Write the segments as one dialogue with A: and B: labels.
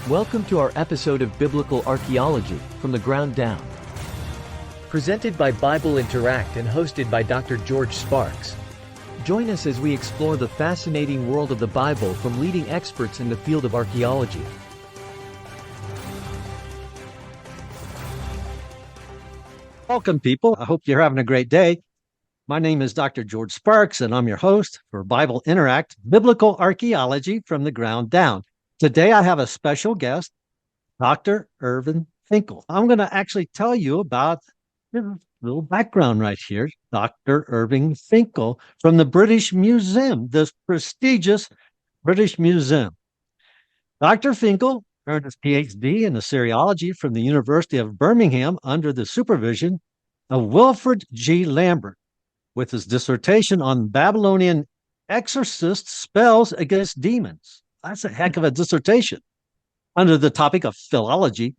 A: Welcome to our episode of Biblical Archaeology from the Ground Down. Presented by Bible Interact and hosted by Dr. George Sparks. Join us as we explore the fascinating world of the Bible from leading experts in the field of archaeology.
B: Welcome, people. I hope you're having a great day. My name is Dr. George Sparks, and I'm your host for Bible Interact, Biblical Archaeology from the Ground Down. Today, I have a special guest, Dr. Irving Finkel. I'm going to actually tell you about a little background right here. Dr. Irving Finkel from the British Museum, this prestigious British Museum. Dr. Finkel earned his PhD in Assyriology from the University of Birmingham under the supervision of Wilfred G. Lambert, with his dissertation on Babylonian exorcist spells against demons. That's a heck of a dissertation. Under the topic of philology,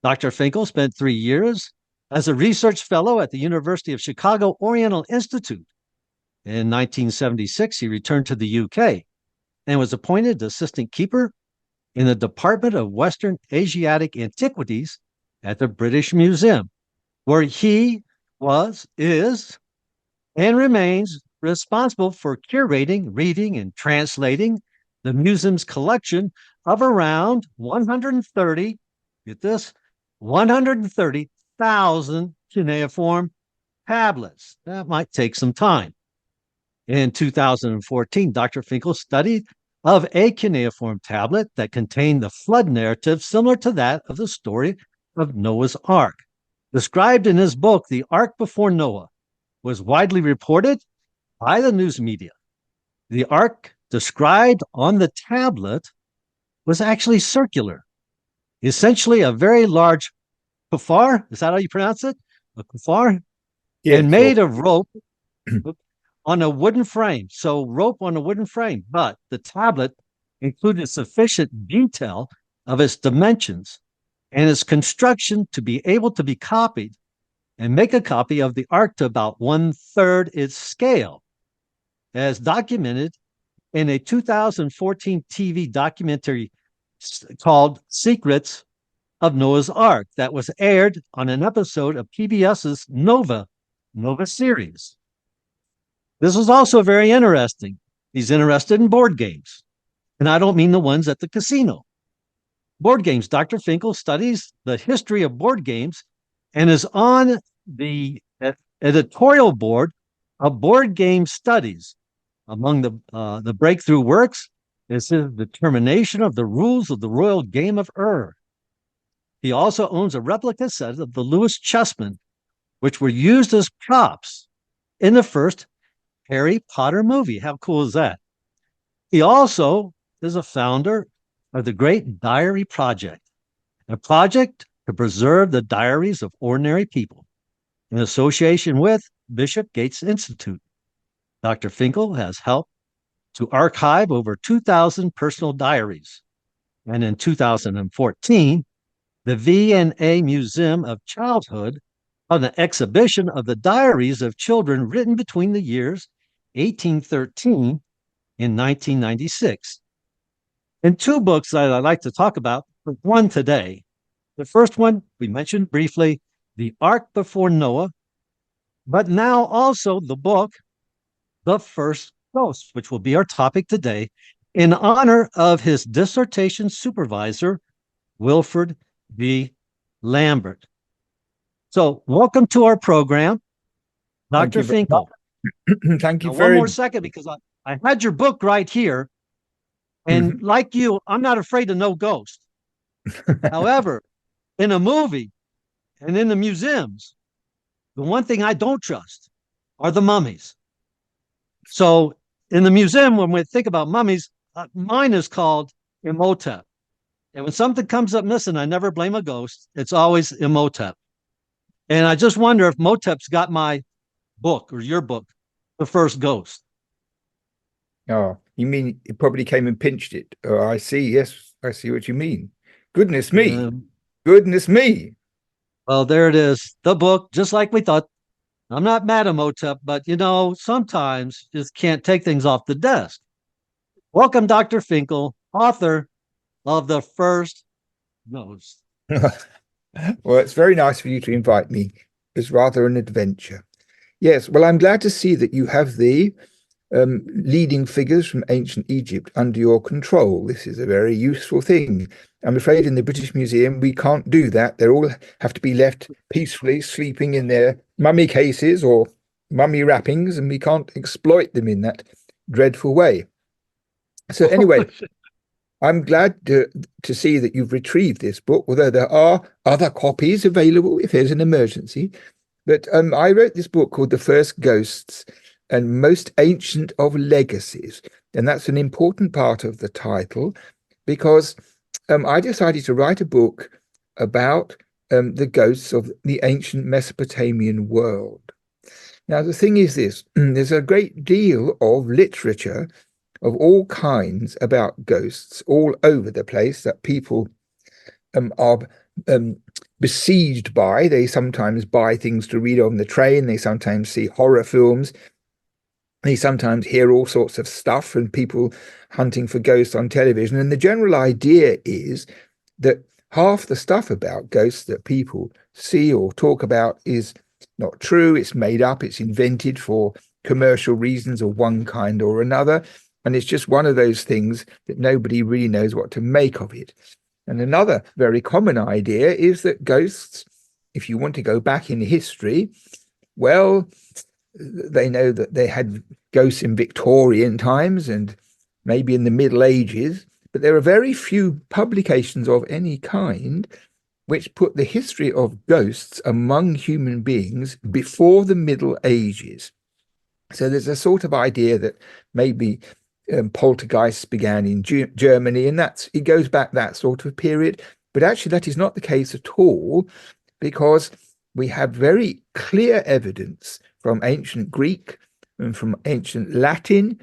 B: Dr. Finkel spent 3 years as a research fellow at the University of Chicago Oriental Institute. In 1976, he returned to the UK and was appointed assistant keeper in the Department of Western Asiatic Antiquities at the British Museum, where he is, and remains responsible for curating, reading, and translating the museum's collection of around 130, get this, 130,000 cuneiform tablets. That might take some time. In 2014, Dr. Finkel studied of a cuneiform tablet that contained the flood narrative similar to that of the story of Noah's Ark. Described in his book, The Ark Before Noah, was widely reported by the news media. The ark described on the tablet was actually circular, essentially a very large kufar. Is that how you pronounce it? A kufar? Yeah, and made of rope on a wooden frame. So rope on a wooden frame, but the tablet included sufficient detail of its dimensions and its construction to be able to be copied and make a copy of the ark to about 1/3 its scale, as documented in a 2014 TV documentary called Secrets of Noah's Ark that was aired on an episode of PBS's Nova series. This is also very interesting. He's interested in board games, and I don't mean the ones at the casino. Board games. Dr. Finkel studies the history of board games and is on the editorial board of Board Game Studies. Among the breakthrough works is his determination of the rules of the Royal Game of Ur. He also owns a replica set of the Lewis chessmen, which were used as props in the first Harry Potter movie. How cool is that? He also is a founder of the Great Diary Project, a project to preserve the diaries of ordinary people in association with Bishop Gates Institute. Dr. Finkel has helped to archive over 2,000 personal diaries. And in 2014, the V&A Museum of Childhood held an exhibition of the diaries of children written between the years 1813 and 1996. And 2 books that I'd like to talk about, one today. The first one we mentioned briefly, The Ark Before Noah, but now also the book, The First Ghost, which will be our topic today, in honor of his dissertation supervisor, Wilfred B. Lambert. So welcome to our program, Dr. Finkel.
C: Thank you
B: now,
C: very much.
B: One more second, because I had your book right here, and like you, I'm not afraid of no ghost. However, in a movie and in the museums, the one thing I don't trust are the mummies. So in the museum, when we think about mummies, mine is called Imhotep. And when something comes up missing, I never blame a ghost. It's always Imhotep. And I just wonder if Motep's got my book or your book, The First Ghost.
C: Oh, you mean it probably came and pinched it? Oh, I see. Yes, I see what you mean. Goodness me. Goodness me.
B: Well, there it is. The book, just like we thought. I'm not mad at Motep, but sometimes you just can't take things off the desk. Welcome, Dr. Finkel, author of The First knows.
C: Well, it's very nice for you to invite me. It's rather an adventure. Yes, well, I'm glad to see that you have the leading figures from ancient Egypt under your control. This is a very useful thing. I'm afraid in the British Museum we can't do that. They all have to be left peacefully sleeping in their mummy cases or mummy wrappings, and we can't exploit them in that dreadful way. So anyway, I'm glad to see that you've retrieved this book, although there are other copies available if there's an emergency. But I wrote this book called The First Ghosts and Most Ancient of Legacies. And that's an important part of the title because I decided to write a book about the ghosts of the ancient Mesopotamian world. Now, the thing is this, there's a great deal of literature of all kinds about ghosts all over the place that people are besieged by. They sometimes buy things to read on the train. They sometimes see horror films. They sometimes hear all sorts of stuff and people hunting for ghosts on television. And the general idea is that half the stuff about ghosts that people see or talk about is not true. It's made up. It's invented for commercial reasons of one kind or another. And it's just one of those things that nobody really knows what to make of it. And another very common idea is that ghosts, if you want to go back in history, well, they know that they had ghosts in Victorian times and maybe in the Middle Ages, but there are very few publications of any kind which put the history of ghosts among human beings before the Middle Ages. So there's a sort of idea that maybe poltergeists began in Germany, and it goes back that sort of period. But actually, that is not the case at all, because we have very clear evidence from ancient Greek and from ancient Latin,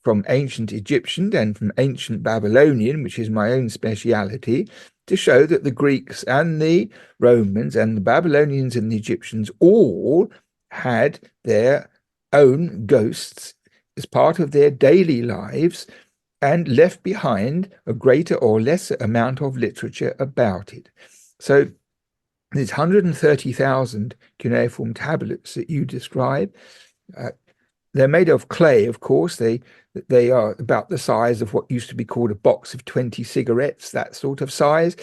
C: from ancient Egyptian and from ancient Babylonian, which is my own speciality, to show that the Greeks and the Romans and the Babylonians and the Egyptians all had their own ghosts as part of their daily lives and left behind a greater or lesser amount of literature about it. So there's 130,000 cuneiform tablets that you describe. They're made of clay, of course. They are about the size of what used to be called a box of 20 cigarettes, that sort of size.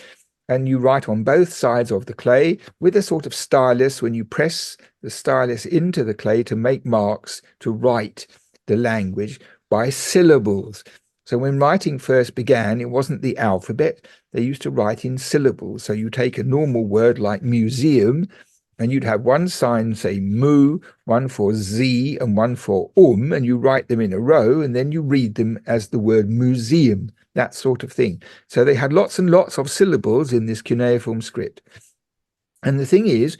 C: And you write on both sides of the clay with a sort of stylus when you press the stylus into the clay to make marks to write the language by syllables. So when writing first began, it wasn't the alphabet. They used to write in syllables. So you take a normal word like museum, and you'd have one sign, say mu, one for z, and one for and you write them in a row, and then you read them as the word museum, that sort of thing. So they had lots and lots of syllables in this cuneiform script. And the thing is,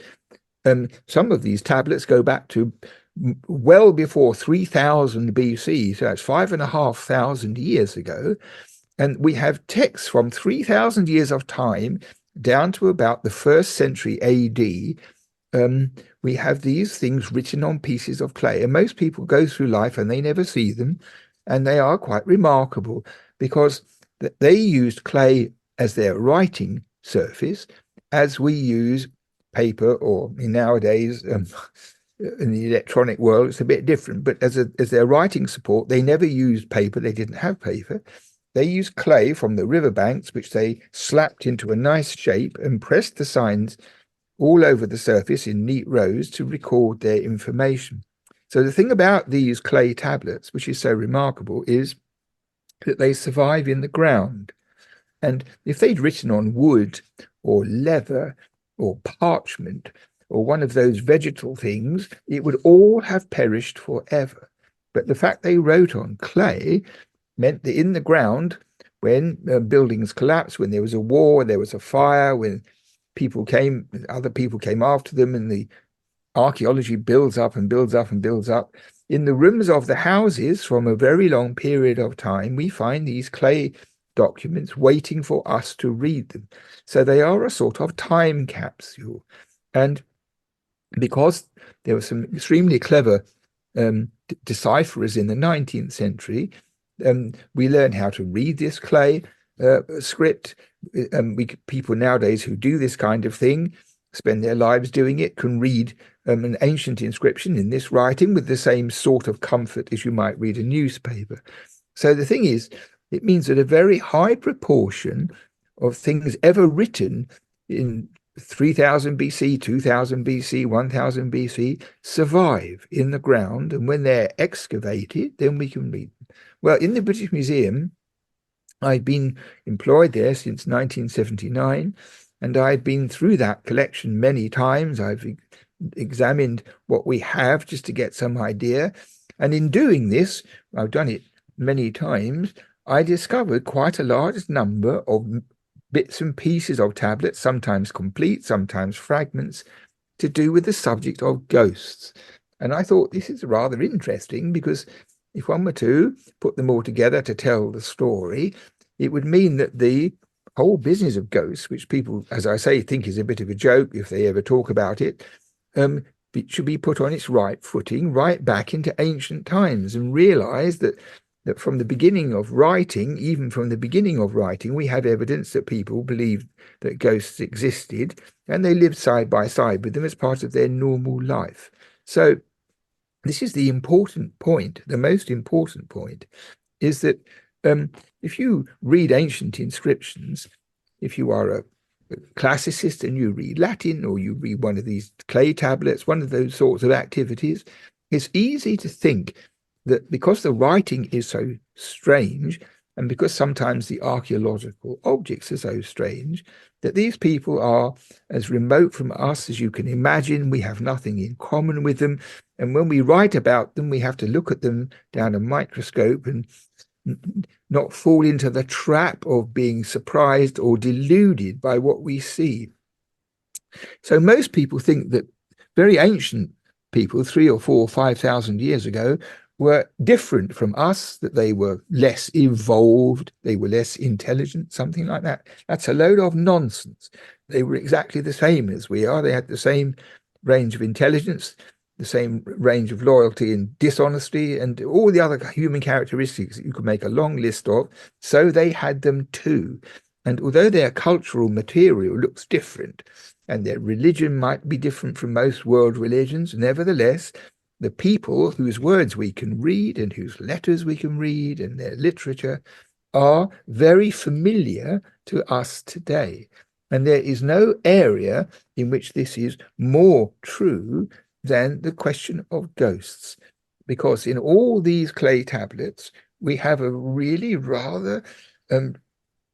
C: some of these tablets go back to well before 3000 BC, so that's 5,500 years ago. And we have texts from 3,000 years of time down to about the 1st century AD. We have these things written on pieces of clay, and most people go through life and they never see them. And they are quite remarkable because they used clay as their writing surface, as we use paper, or nowadays, in the electronic world, it's a bit different, but as their writing support, they never used paper. They didn't have paper. They used clay from the riverbanks, which they slapped into a nice shape and pressed the signs all over the surface in neat rows to record their information. So the thing about these clay tablets, which is so remarkable, is that they survive in the ground. And if they'd written on wood or leather or parchment, or one of those vegetal things, it would all have perished forever. But the fact they wrote on clay meant that in the ground, when buildings collapsed, when there was a war, there was a fire, when other people came after them, and the archaeology builds up and builds up and builds up, in the rooms of the houses from a very long period of time, we find these clay documents waiting for us to read them. So they are a sort of time capsule. And because there were some extremely clever decipherers in the 19th century, we learned how to read this clay. script. People nowadays who do this kind of thing, spend their lives doing it, can read an ancient inscription in this writing with the same sort of comfort as you might read a newspaper. So the thing is, it means that a very high proportion of things ever written in 3000 BC, 2000 BC, 1000 BC survive in the ground, and when they're excavated, then we can read them. Well, in the British Museum, I've been employed there since 1979, and I've been through that collection many times. I've examined what we have just to get some idea. And in doing this, I've done it many times, I discovered quite a large number of bits and pieces of tablets, sometimes complete, sometimes fragments, to do with the subject of ghosts. And I thought this is rather interesting, because if one were to put them all together to tell the story, it would mean that the whole business of ghosts, which people, as I say, think is a bit of a joke if they ever talk about it, it should be put on its right footing, right back into ancient times, and realize that from the beginning of writing, even from the beginning of writing, we have evidence that people believed that ghosts existed, and they lived side by side with them as part of their normal life. So this is the important point. The most important point is that if you read ancient inscriptions, if you are a classicist and you read Latin, or you read one of these clay tablets, one of those sorts of activities, it's easy to think that because the writing is so strange, and because sometimes the archaeological objects are so strange, that these people are as remote from us as you can imagine. We have nothing in common with them. And when we write about them, we have to look at them down a microscope and not fall into the trap of being surprised or deluded by what we see. So most people think that very ancient people, 3,000 or 4,000 or 5,000 years ago, were different from us, that they were less evolved, they were less intelligent, something like that. That's a load of nonsense. They were exactly the same as we are. They had the same range of intelligence, the same range of loyalty and dishonesty, and all the other human characteristics that you could make a long list of. So they had them too. And although their cultural material looks different, and their religion might be different from most world religions, nevertheless, the people whose words we can read and whose letters we can read and their literature are very familiar to us today. And there is no area in which this is more true than the question of ghosts, because in all these clay tablets, we have a really rather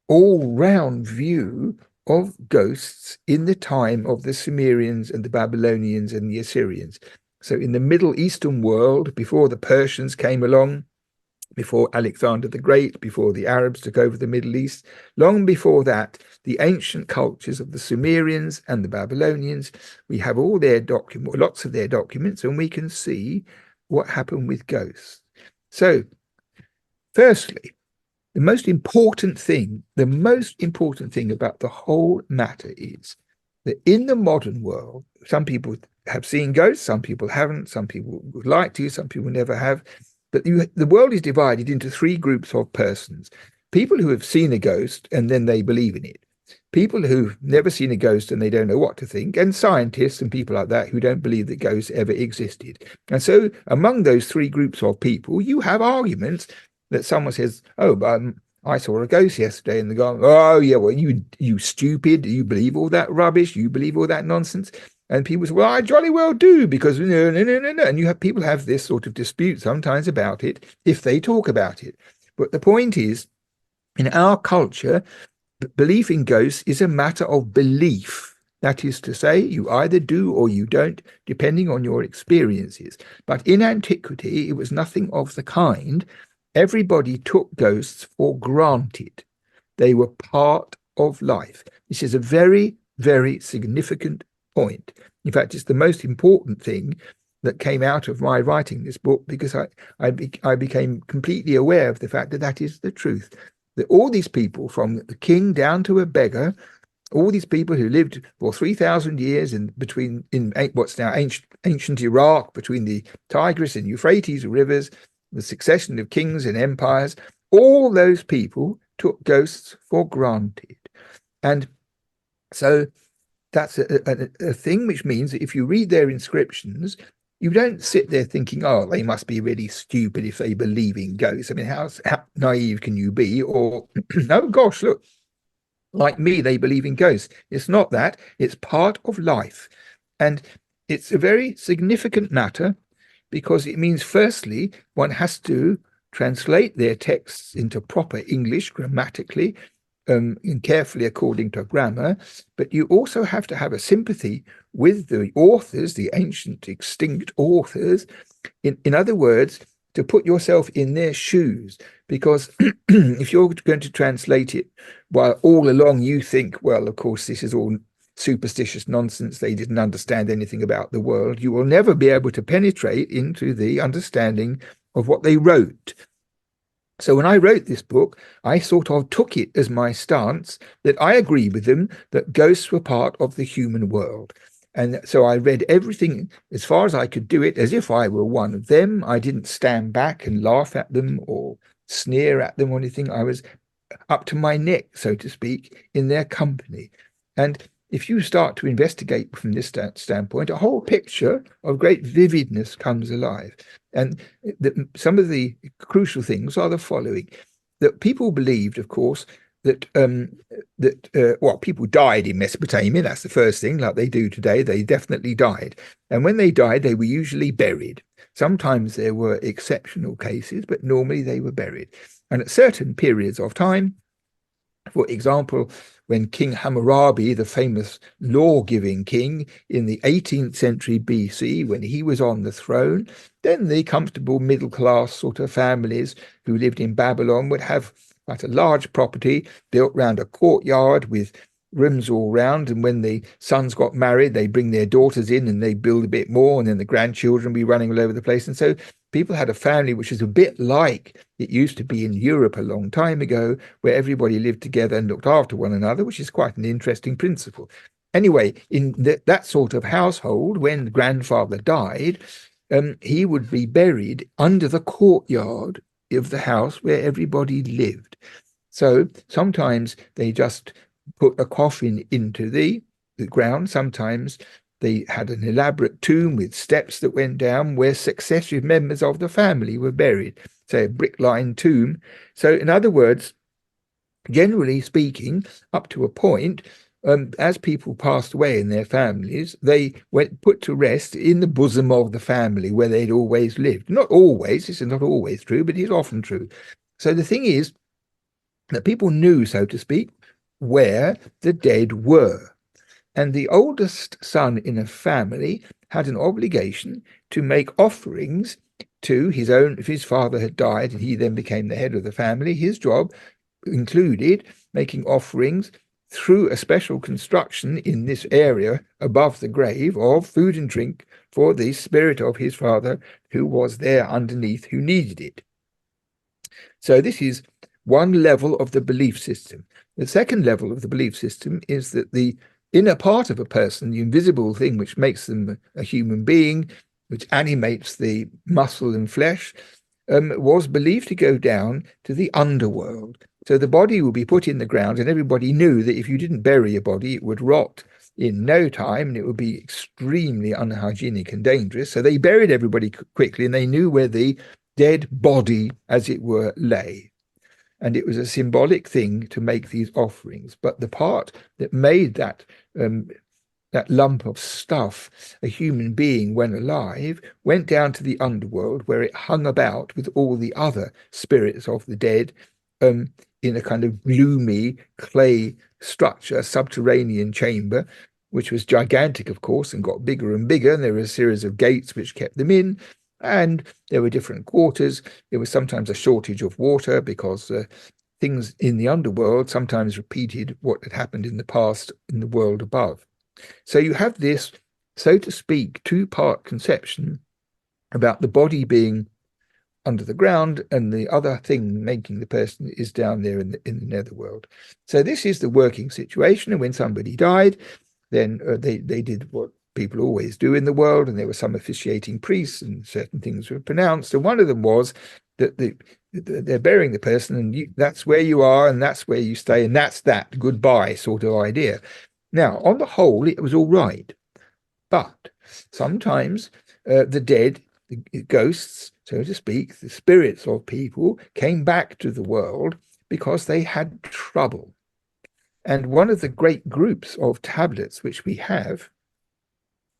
C: all-round view of ghosts in the time of the Sumerians and the Babylonians and the Assyrians. So in the Middle Eastern world, before the Persians came along, before Alexander the Great, before the Arabs took over the Middle East, long before that, the ancient cultures of the Sumerians and the Babylonians, we have all their documents, lots of their documents, and we can see what happened with ghosts. So, firstly, the most important thing about the whole matter is that in the modern world, some people have seen ghosts, some people haven't, some people would like to, some people never have. But the world is divided into three groups of persons. People who have seen a ghost and then they believe in it. People who've never seen a ghost and they don't know what to think. And scientists and people like that who don't believe that ghosts ever existed. And so among those three groups of people, you have arguments that someone says, oh, I saw a ghost yesterday, and they go, oh, yeah, well, you stupid, you believe all that rubbish, you believe all that nonsense. And people say, well, I jolly well do, because no. And you have people have this sort of dispute sometimes about it if they talk about it. But the point is, in our culture, belief in ghosts is a matter of belief. That is to say, you either do or you don't, depending on your experiences. But in antiquity, it was nothing of the kind. Everybody took ghosts for granted. They were part of life. This is a very, very significant point. In fact, it's the most important thing that came out of my writing this book, because I became completely aware of the fact that that is the truth. That all these people, from the king down to a beggar, all these people who lived for 3,000 years in what's now ancient Iraq, between the Tigris and Euphrates rivers, the succession of kings and empires, all those people took ghosts for granted. And so that's a thing, which means that if you read their inscriptions, you don't sit there thinking, oh, they must be really stupid if they believe in ghosts. I mean, how naive can you be? Or, oh gosh, look, like me, they believe in ghosts. It's not that. It's part of life. And it's a very significant matter because it means, firstly, one has to translate their texts into proper English grammatically, and carefully according to grammar, but you also have to have a sympathy with the authors, the ancient extinct authors. In other words, to put yourself in their shoes, because if you're going to translate it while all along you think, well, of course, this is all superstitious nonsense, they didn't understand anything about the world, you will never be able to penetrate into the understanding of what they wrote. So when I wrote this book, I sort of took it as my stance that I agree with them that ghosts were part of the human world. And so I read everything as far as I could do it as if I were one of them. I didn't stand back and laugh at them or sneer at them or anything. I was up to my neck, so to speak, in their company. And if you start to investigate from this standpoint, a whole picture of great vividness comes alive. And some of the crucial things are the following: that people believed, of course, that people died in Mesopotamia. That's the first thing, like they do today. They definitely died. And when they died, they were usually buried. Sometimes there were exceptional cases, but normally they were buried. And at certain periods of time, for example, when King Hammurabi, the famous law-giving king in the 18th century BC, when he was on the throne, then the comfortable middle-class sort of families who lived in Babylon would have quite a large property built round a courtyard with rooms all round, and when the sons got married, they bring their daughters in and they build a bit more, and then the grandchildren be running all over the place. And so people had a family which is a bit like it used to be in Europe a long time ago, where everybody lived together and looked after one another, which is quite an interesting principle. Anyway, in that sort of household, when the grandfather died, he would be buried under the courtyard of the house where everybody lived. So sometimes they just put a coffin into the ground. Sometimes they had an elaborate tomb with steps that went down where successive members of the family were buried, say a brick-lined tomb. So in other words, generally speaking, up to a point, as people passed away in their families, they went put to rest in the bosom of the family where they'd always lived. Not always, this is not always true, but it's often true. So the thing is that people knew, so to speak, where the dead were. And the oldest son in a family had an obligation to make offerings to his own. If his father had died and he then became the head of the family, his job included making offerings through a special construction in this area above the grave of food and drink for the spirit of his father who was there underneath, who needed it. So this is one level of the belief system. The second level of the belief system is that the inner part of a person, the invisible thing which makes them a human being, which animates the muscle and flesh, was believed to go down to the underworld. So the body would be put in the ground, and everybody knew that if you didn't bury a body, it would rot in no time, and it would be extremely unhygienic and dangerous. So they buried everybody quickly, and they knew where the dead body, as it were, lay. And it was a symbolic thing to make these offerings. But the part that made that lump of stuff a human being when alive went down to the underworld, where it hung about with all the other spirits of the dead in a kind of gloomy clay structure, subterranean chamber, which was gigantic, of course, and got bigger and bigger. And there were a series of gates which kept them in. And there were different quarters. There was sometimes a shortage of water because things in the underworld sometimes repeated what had happened in the past in the world above. So you have this, so to speak, two-part conception about the body being under the ground and the other thing making the person is down there in the netherworld. So this is the working situation. And when somebody died, then they did what people always do in the world, and there were some officiating priests and certain things were pronounced. And one of them was that they're burying the person, and that's where you are, and that's where you stay, and that's that goodbye sort of idea. Now, on the whole, it was all right, but sometimes the dead, the ghosts, so to speak, the spirits of people came back to the world because they had trouble. And one of the great groups of tablets which we have,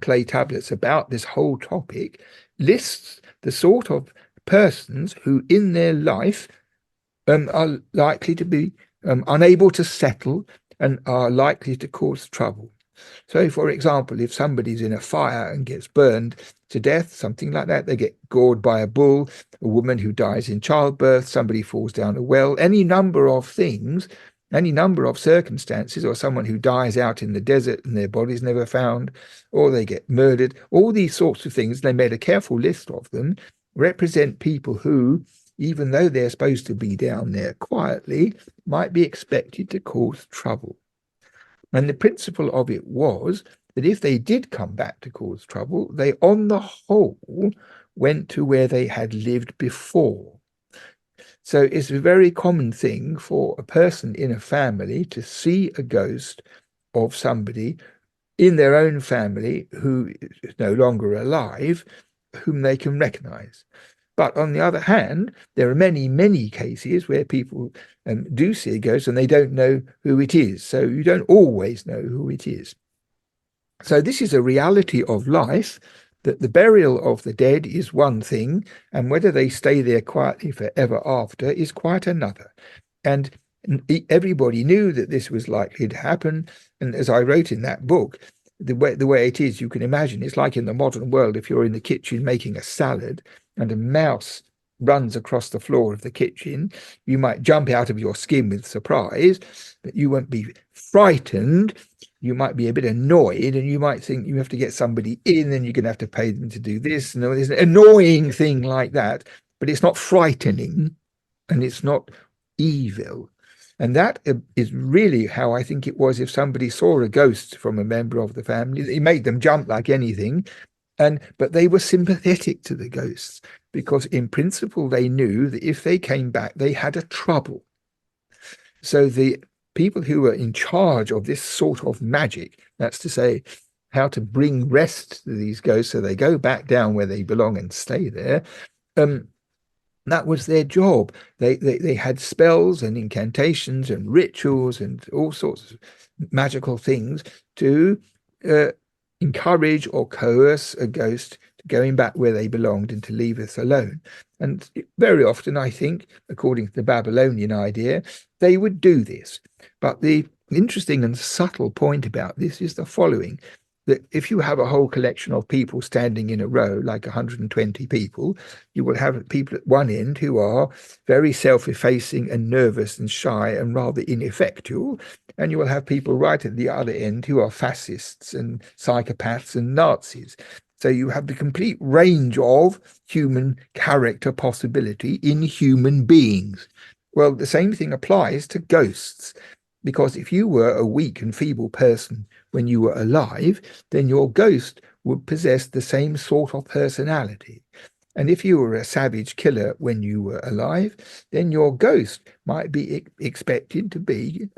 C: clay tablets, about this whole topic, lists the sort of persons who in their life are likely to be unable to settle and are likely to cause trouble. So, for example, if somebody's in a fire and gets burned to death, something like that, they get gored by a bull, a woman who dies in childbirth, somebody falls down a well, any number of things, any number of circumstances, or someone who dies out in the desert and their body's never found, or they get murdered, all these sorts of things, they made a careful list of them, represent people who, even though they're supposed to be down there quietly, might be expected to cause trouble. And the principle of it was that if they did come back to cause trouble, they on the whole went to where they had lived before. So it's a very common thing for a person in a family to see a ghost of somebody in their own family who is no longer alive, whom they can recognize. But on the other hand, there are many, many cases where people do see a ghost and they don't know who it is. So you don't always know who it is. So this is a reality of life, that the burial of the dead is one thing, and whether they stay there quietly forever after is quite another. And everybody knew that this was likely to happen. And as I wrote in that book, the way it is, you can imagine, it's like in the modern world, if you're in the kitchen making a salad and a mouse runs across the floor of the kitchen, you might jump out of your skin with surprise, but you won't be frightened. You might be a bit annoyed, and you might think you have to get somebody in, and you're going to have to pay them to do this, and there's an annoying thing like that, but it's not frightening, and it's not evil. And that is really how I think it was if somebody saw a ghost from a member of the family. It made them jump like anything, but they were sympathetic to the ghosts, because in principle they knew that if they came back, they had a trouble. So the people who were in charge of this sort of magic, that's to say, how to bring rest to these ghosts so they go back down where they belong and stay there, that was their job. They had spells and incantations and rituals and all sorts of magical things to encourage or coerce a ghost to going back where they belonged and to leave us alone. And very often, I think, according to the Babylonian idea, they would do this. But the interesting and subtle point about this is the following: that if you have a whole collection of people standing in a row, like 120 people, you will have people at one end who are very self-effacing and nervous and shy and rather ineffectual, and you will have people right at the other end who are fascists and psychopaths and Nazis. So you have the complete range of human character possibility in human beings. Well, the same thing applies to ghosts, because if you were a weak and feeble person when you were alive, then your ghost would possess the same sort of personality. And if you were a savage killer when you were alive, then your ghost might be expected to be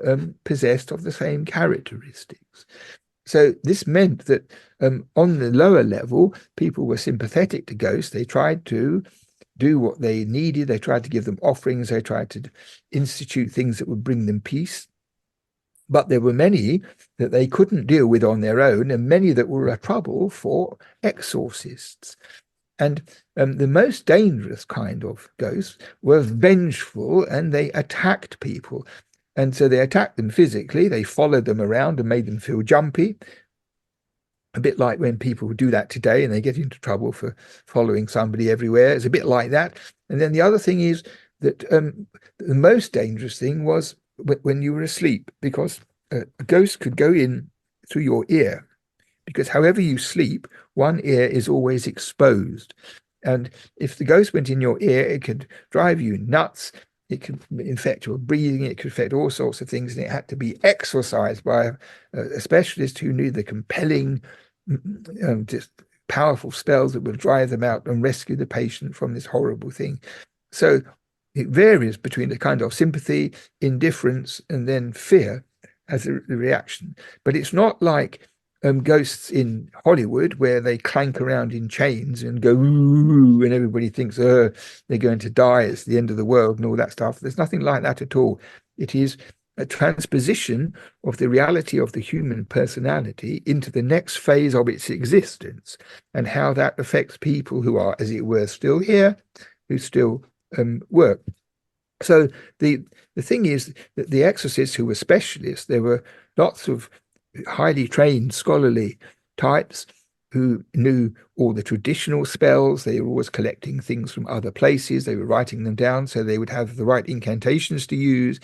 C: possessed of the same characteristics. So this meant that on the lower level, people were sympathetic to ghosts. They tried to do what they needed. They tried to give them offerings. They tried to institute things that would bring them peace. But there were many that they couldn't deal with on their own, and many that were a trouble for exorcists. And the most dangerous kind of ghosts were vengeful, and they attacked people. And so they attacked them physically. They followed them around and made them feel jumpy, a bit like when people do that today and they get into trouble for following somebody everywhere. It's a bit like that. And then the other thing is that the most dangerous thing was when you were asleep, because a ghost could go in through your ear, because however you sleep, one ear is always exposed. And if the ghost went in your ear, it could drive you nuts. It could infect your breathing. It could affect all sorts of things. And it had to be exorcised by a specialist who knew the compelling, just powerful spells that would drive them out and rescue the patient from this horrible thing. So it varies between the kind of sympathy, indifference, and then fear as a reaction. But it's not like ghosts in Hollywood where they clank around in chains and go ooh, and everybody thinks they're going to die, it's the end of the world and all that stuff. There's nothing like that at all. It is a transposition of the reality of the human personality into the next phase of its existence, and how that affects people who are, as it were, still here, who still work. So the thing is that the exorcists who were specialists, there were lots of highly trained scholarly types who knew all the traditional spells. They were always collecting things from other places. They were writing them down so they would have the right incantations to use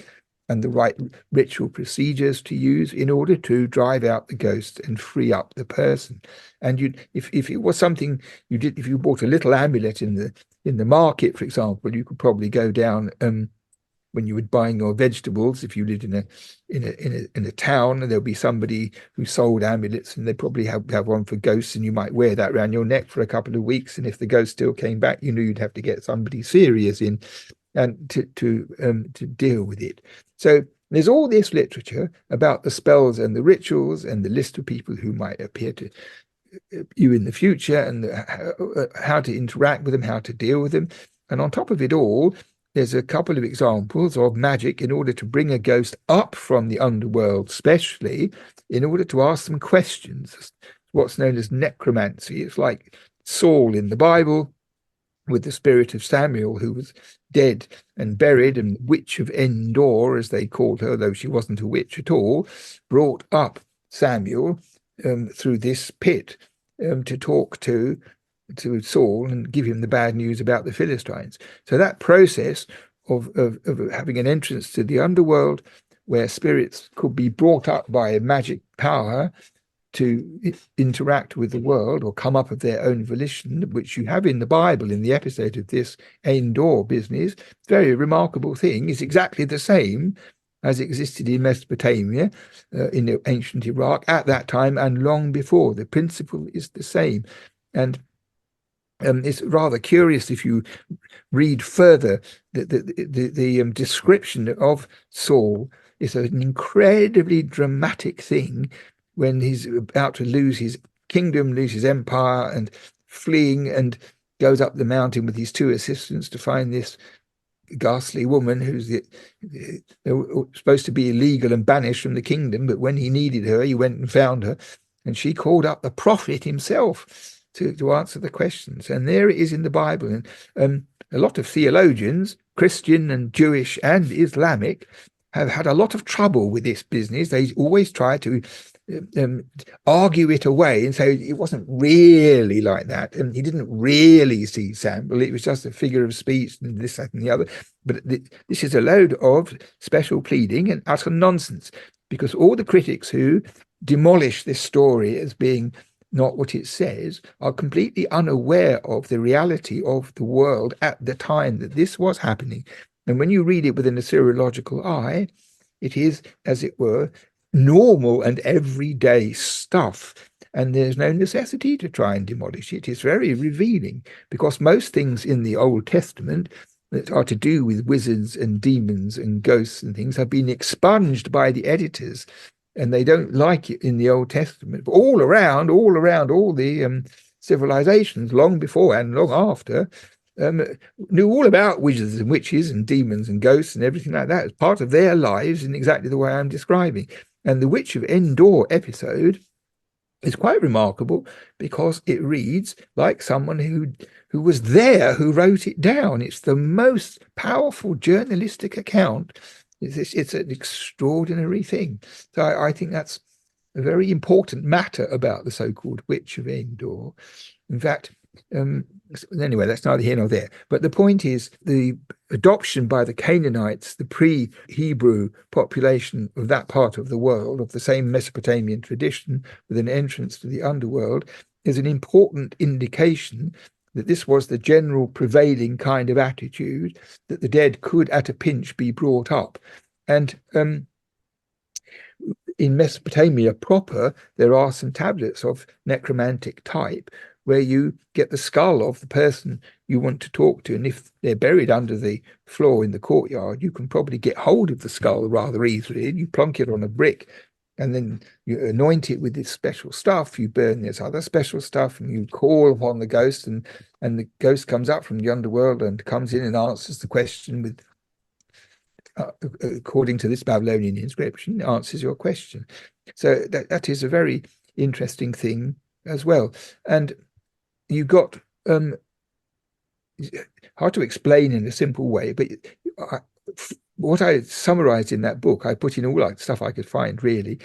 C: and the right ritual procedures to use in order to drive out the ghost and free up the person. And if it was something you did, if you bought a little amulet in the market, for example, you could probably go down when you were buying your vegetables. If you lived in a town, and there'll be somebody who sold amulets, and they probably have one for ghosts, and you might wear that around your neck for a couple of weeks. And if the ghost still came back, you knew you'd have to get somebody serious in and to deal with it. So there's all this literature about the spells and the rituals and the list of people who might appear to you in the future, and how to interact with them, how to deal with them. And on top of it all, there's a couple of examples of magic in order to bring a ghost up from the underworld, especially in order to ask them questions, what's known as necromancy. It's like Saul in the Bible with the spirit of Samuel, who was dead and buried, and witch of Endor, as they called her, though she wasn't a witch at all, brought up Samuel through this pit to talk to Saul and give him the bad news about the Philistines. So that process of having an entrance to the underworld where spirits could be brought up by a magic power to interact with the world or come up of their own volition, which you have in the Bible in the episode of this Endor business, very remarkable thing, is exactly the same as existed in Mesopotamia, in ancient Iraq at that time and long before. The principle is the same. And it's rather curious if you read further the description of Saul is an incredibly dramatic thing when he's about to lose his kingdom, lose his empire, and fleeing, and goes up the mountain with his two assistants to find this ghastly woman who's supposed to be illegal and banished from the kingdom. But when he needed her, he went and found her, and she called up the prophet himself to answer the questions. And there it is in the Bible. And a lot of theologians, Christian and Jewish and Islamic, have had a lot of trouble with this business. They always try to argue it away and say it wasn't really like that, and he didn't really see Samuel, it was just a figure of speech and this, that, and the other. But this is a load of special pleading and utter nonsense, because all the critics who demolish this story as being not what it says are completely unaware of the reality of the world at the time that this was happening. And when you read it with an Assyriological eye, it is, as it were, normal and everyday stuff, and there's no necessity to try and demolish it. It's very revealing, because most things in the Old Testament that are to do with wizards and demons and ghosts and things have been expunged by the editors, and they don't like it in the Old Testament. But all around all the civilizations, long before and long after, knew all about wizards and witches and demons and ghosts and everything like that as part of their lives in exactly the way I'm describing. And the Witch of Endor episode is quite remarkable, because it reads like someone who was there, who wrote it down. It's the most powerful journalistic account. It's an extraordinary thing. So I think that's a very important matter about the so-called Witch of Endor. In fact, anyway, that's neither here nor there. But the point is, the adoption by the Canaanites, the pre-Hebrew population of that part of the world, of the same Mesopotamian tradition with an entrance to the underworld, is an important indication that this was the general prevailing kind of attitude, that the dead could at a pinch be brought up. And in Mesopotamia proper, there are some tablets of necromantic type, where you get the skull of the person you want to talk to. And if they're buried under the floor in the courtyard, you can probably get hold of the skull rather easily. You plonk it on a brick, and then you anoint it with this special stuff. You burn this other special stuff, and you call upon the ghost, and the ghost comes up from the underworld and comes in and answers the question with, according to this Babylonian inscription, answers your question. So that is a very interesting thing as well. And you got hard to explain in a simple way, but what I summarized in that book, I put in all like stuff I could find really,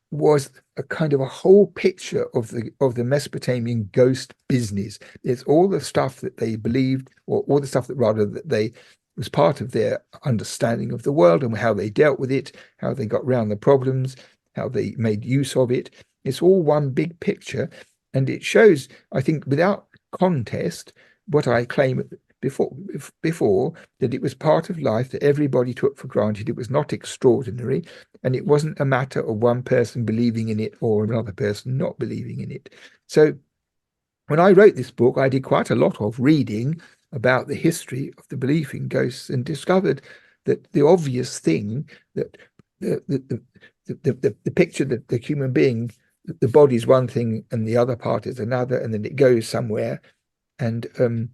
C: was a kind of a whole picture of the Mesopotamian ghost business. It's all the stuff that they believed, or all the stuff that rather that they was part of their understanding of the world and how they dealt with it, how they got around the problems, how they made use of it. It's all one big picture, and it shows, I think, without contest, what I claim before, that it was part of life that everybody took for granted. It was not extraordinary, and it wasn't a matter of one person believing in it or another person not believing in it. So when I wrote this book, I did quite a lot of reading about the history of the belief in ghosts, and discovered that the obvious thing, that the picture that the human being, the body is one thing and the other part is another, and then it goes somewhere and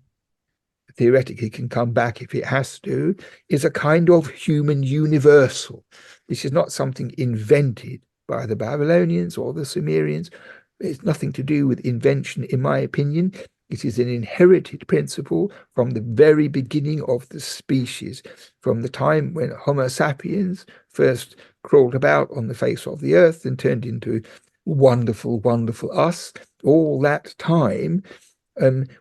C: theoretically can come back if it has to, is a kind of human universal. This is not something invented by the Babylonians or the Sumerians. It's nothing to do with invention, in my opinion. It is an inherited principle from the very beginning of the species, from the time when Homo sapiens first crawled about on the face of the earth and turned into wonderful, wonderful us. All that time,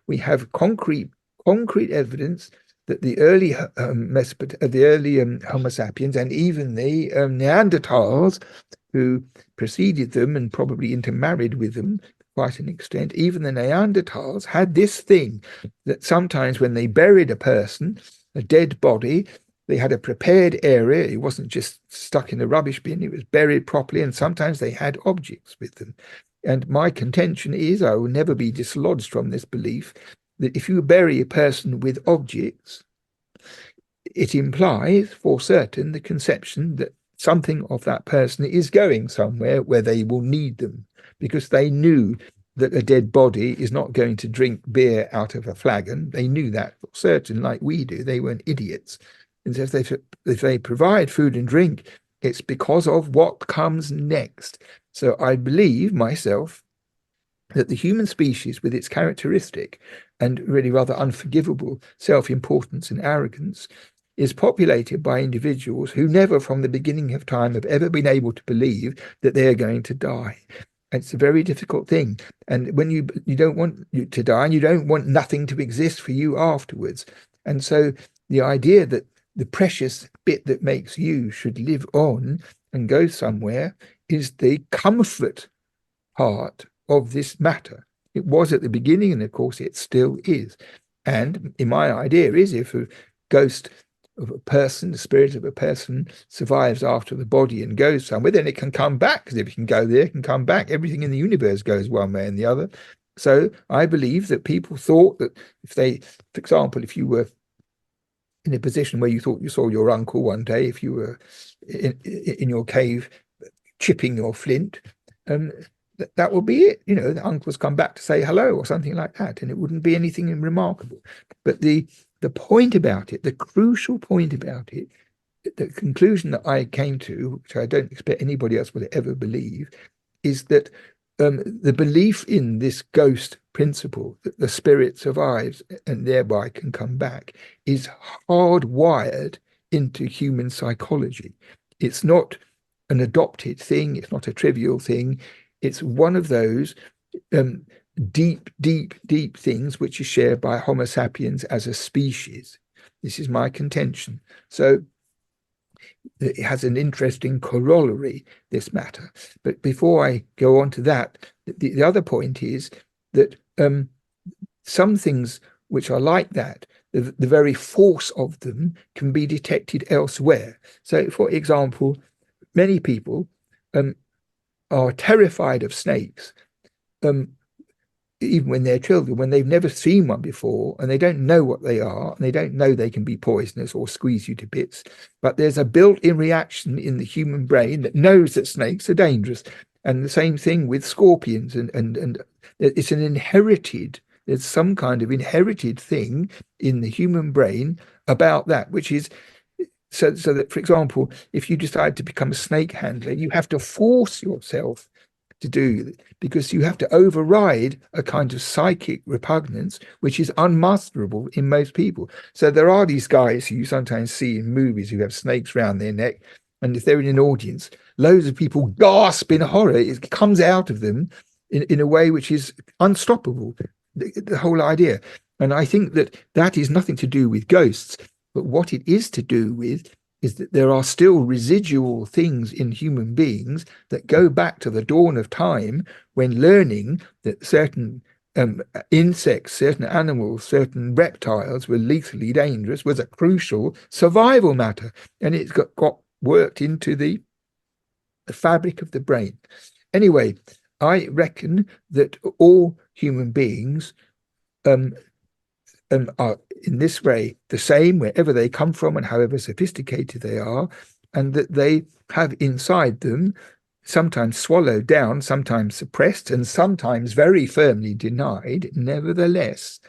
C: we have concrete evidence that the early Homo sapiens, and even the Neanderthals who preceded them and probably intermarried with them quite an extent, even the Neanderthals had this thing that sometimes when they buried a person, a dead body, they had a prepared area. It wasn't just stuck in the rubbish bin, it was buried properly, and sometimes they had objects with them. And my contention is, I will never be dislodged from this belief, that if you bury a person with objects, it implies for certain the conception that something of that person is going somewhere where they will need them, because they knew that a dead body is not going to drink beer out of a flagon. They knew that for certain, like we do. They weren't idiots. And so if they provide food and drink, it's because of what comes next. So I believe myself that the human species, with its characteristic and really rather unforgivable self-importance and arrogance, is populated by individuals who never from the beginning of time have ever been able to believe that they're going to die. And it's a very difficult thing. And when you don't want you to die, and you don't want nothing to exist for you afterwards. And so the idea that the precious bit that makes you should live on and go somewhere is the comfort part of this matter. It was at the beginning, and of course it still is. And in my idea is, if a ghost of a person, the spirit of a person, survives after the body and goes somewhere, then it can come back, because if it can go there, it can come back. Everything in the universe goes one way and the other. So I believe that people thought that if they, for example, if you were in a position where you thought you saw your uncle one day, if you were in your cave chipping your flint, that would be it. You know, the uncles come back to say hello or something like that, and it wouldn't be anything remarkable. But the point about it, the crucial point about it, the conclusion that I came to, which I don't expect anybody else will ever believe, is that the belief in this ghost principle, that the spirit survives and thereby can come back, is hardwired into human psychology. It's not an adopted thing. It's not a trivial thing. It's one of those deep, deep, deep things which is shared by Homo sapiens as a species. This is my contention. So it has an interesting corollary, this matter. But before I go on to that, the other point is that some things which are like that, the very force of them can be detected elsewhere. So, for example, many people are terrified of snakes even when they're children, when they've never seen one before and they don't know what they are, and they don't know they can be poisonous or squeeze you to bits. But there's a built-in reaction in the human brain that knows that snakes are dangerous. And the same thing with scorpions. And it's an inherited, there's some kind of inherited thing in the human brain about that, which is so that, for example, if you decide to become a snake handler, you have to force yourself to do, because you have to override a kind of psychic repugnance which is unmasterable in most people. So there are these guys who you sometimes see in movies who have snakes around their neck, and if they're in an audience, loads of people gasp in horror. It comes out of them in a way which is unstoppable, the whole idea. And I think that is nothing to do with ghosts, but what it is to do with is that there are still residual things in human beings that go back to the dawn of time, when learning that certain insects, certain animals, certain reptiles were lethally dangerous was a crucial survival matter. And it's got worked into the fabric of the brain. Anyway, I reckon that all human beings are in this way the same wherever they come from and however sophisticated they are, and that they have inside them, sometimes swallowed down, sometimes suppressed, and sometimes very firmly denied, nevertheless,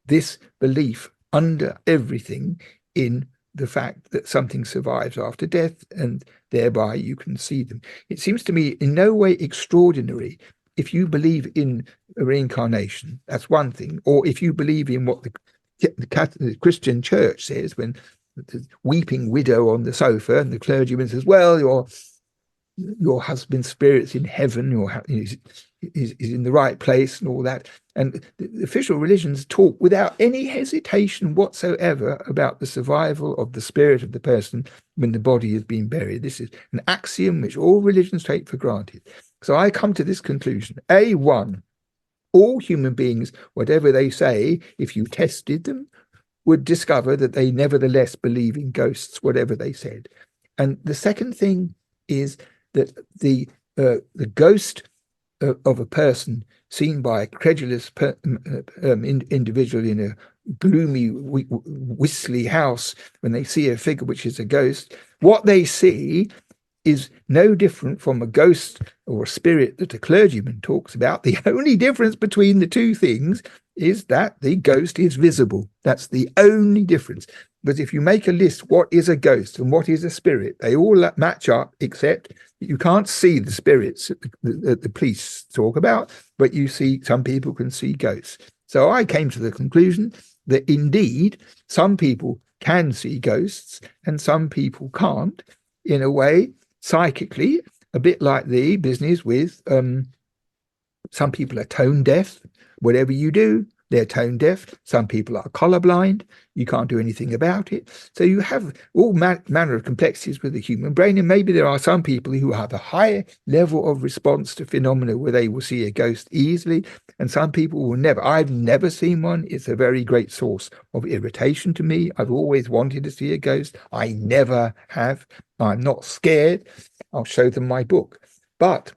C: this belief under everything in the fact that something survives after death, and thereby you can see them. It seems to me in no way extraordinary if you believe in reincarnation. That's one thing. Or if you believe in what the Christian church says, when the weeping widow on the sofa and the clergyman says, well, your husband's spirit's in heaven, is in the right place, and all that. And the official religions talk without any hesitation whatsoever about the survival of the spirit of the person when the body has been buried. This is an axiom which all religions take for granted. So I come to this conclusion. A1, all human beings, whatever they say, if you tested them, would discover that they nevertheless believe in ghosts, whatever they said. And the second thing is that the ghost of a person seen by a credulous individual in a gloomy, whistly house, when they see a figure which is a ghost, what they see is no different from a ghost or a spirit that a clergyman talks about. The only difference between the two things is that the ghost is visible. That's the only difference. But if you make a list, what is a ghost and what is a spirit, they all match up, except you can't see the spirits that the police talk about, but you see, some people can see ghosts. So I came to the conclusion that indeed some people can see ghosts and some people can't, in a way, psychically, a bit like the business with some people are tone deaf. Whatever you do, they're tone deaf. Some people are colorblind. You can't do anything about it. So you have all manner of complexities with the human brain. And maybe there are some people who have a higher level of response to phenomena where they will see a ghost easily, and some people will never. I've never seen one. It's a very great source of irritation to me. I've always wanted to see a ghost. I never have. I'm not scared. I'll show them my book. But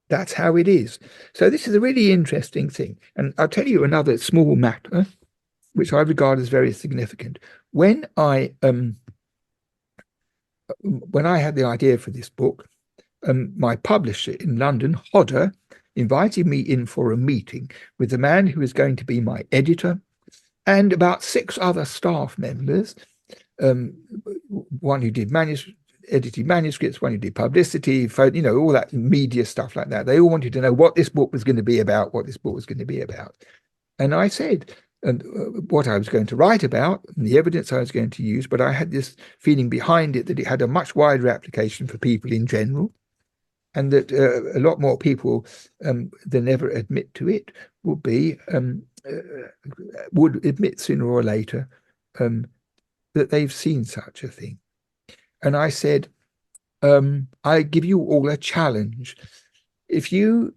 C: that's how it is. So this is a really interesting thing. And I'll tell you another small matter, which I regard as very significant. When I had the idea for this book, my publisher in London, Hodder, invited me in for a meeting with the man who is going to be my editor and about 6 other staff members, one who did edited manuscripts, one who did publicity, all that media stuff like that. They all wanted to know what this book was going to be about, And I said, what I was going to write about, and the evidence I was going to use, but I had this feeling behind it that it had a much wider application for people in general, and that a lot more people than ever admit to it would admit sooner or later that they've seen such a thing. And I said, I give you all a challenge. If you,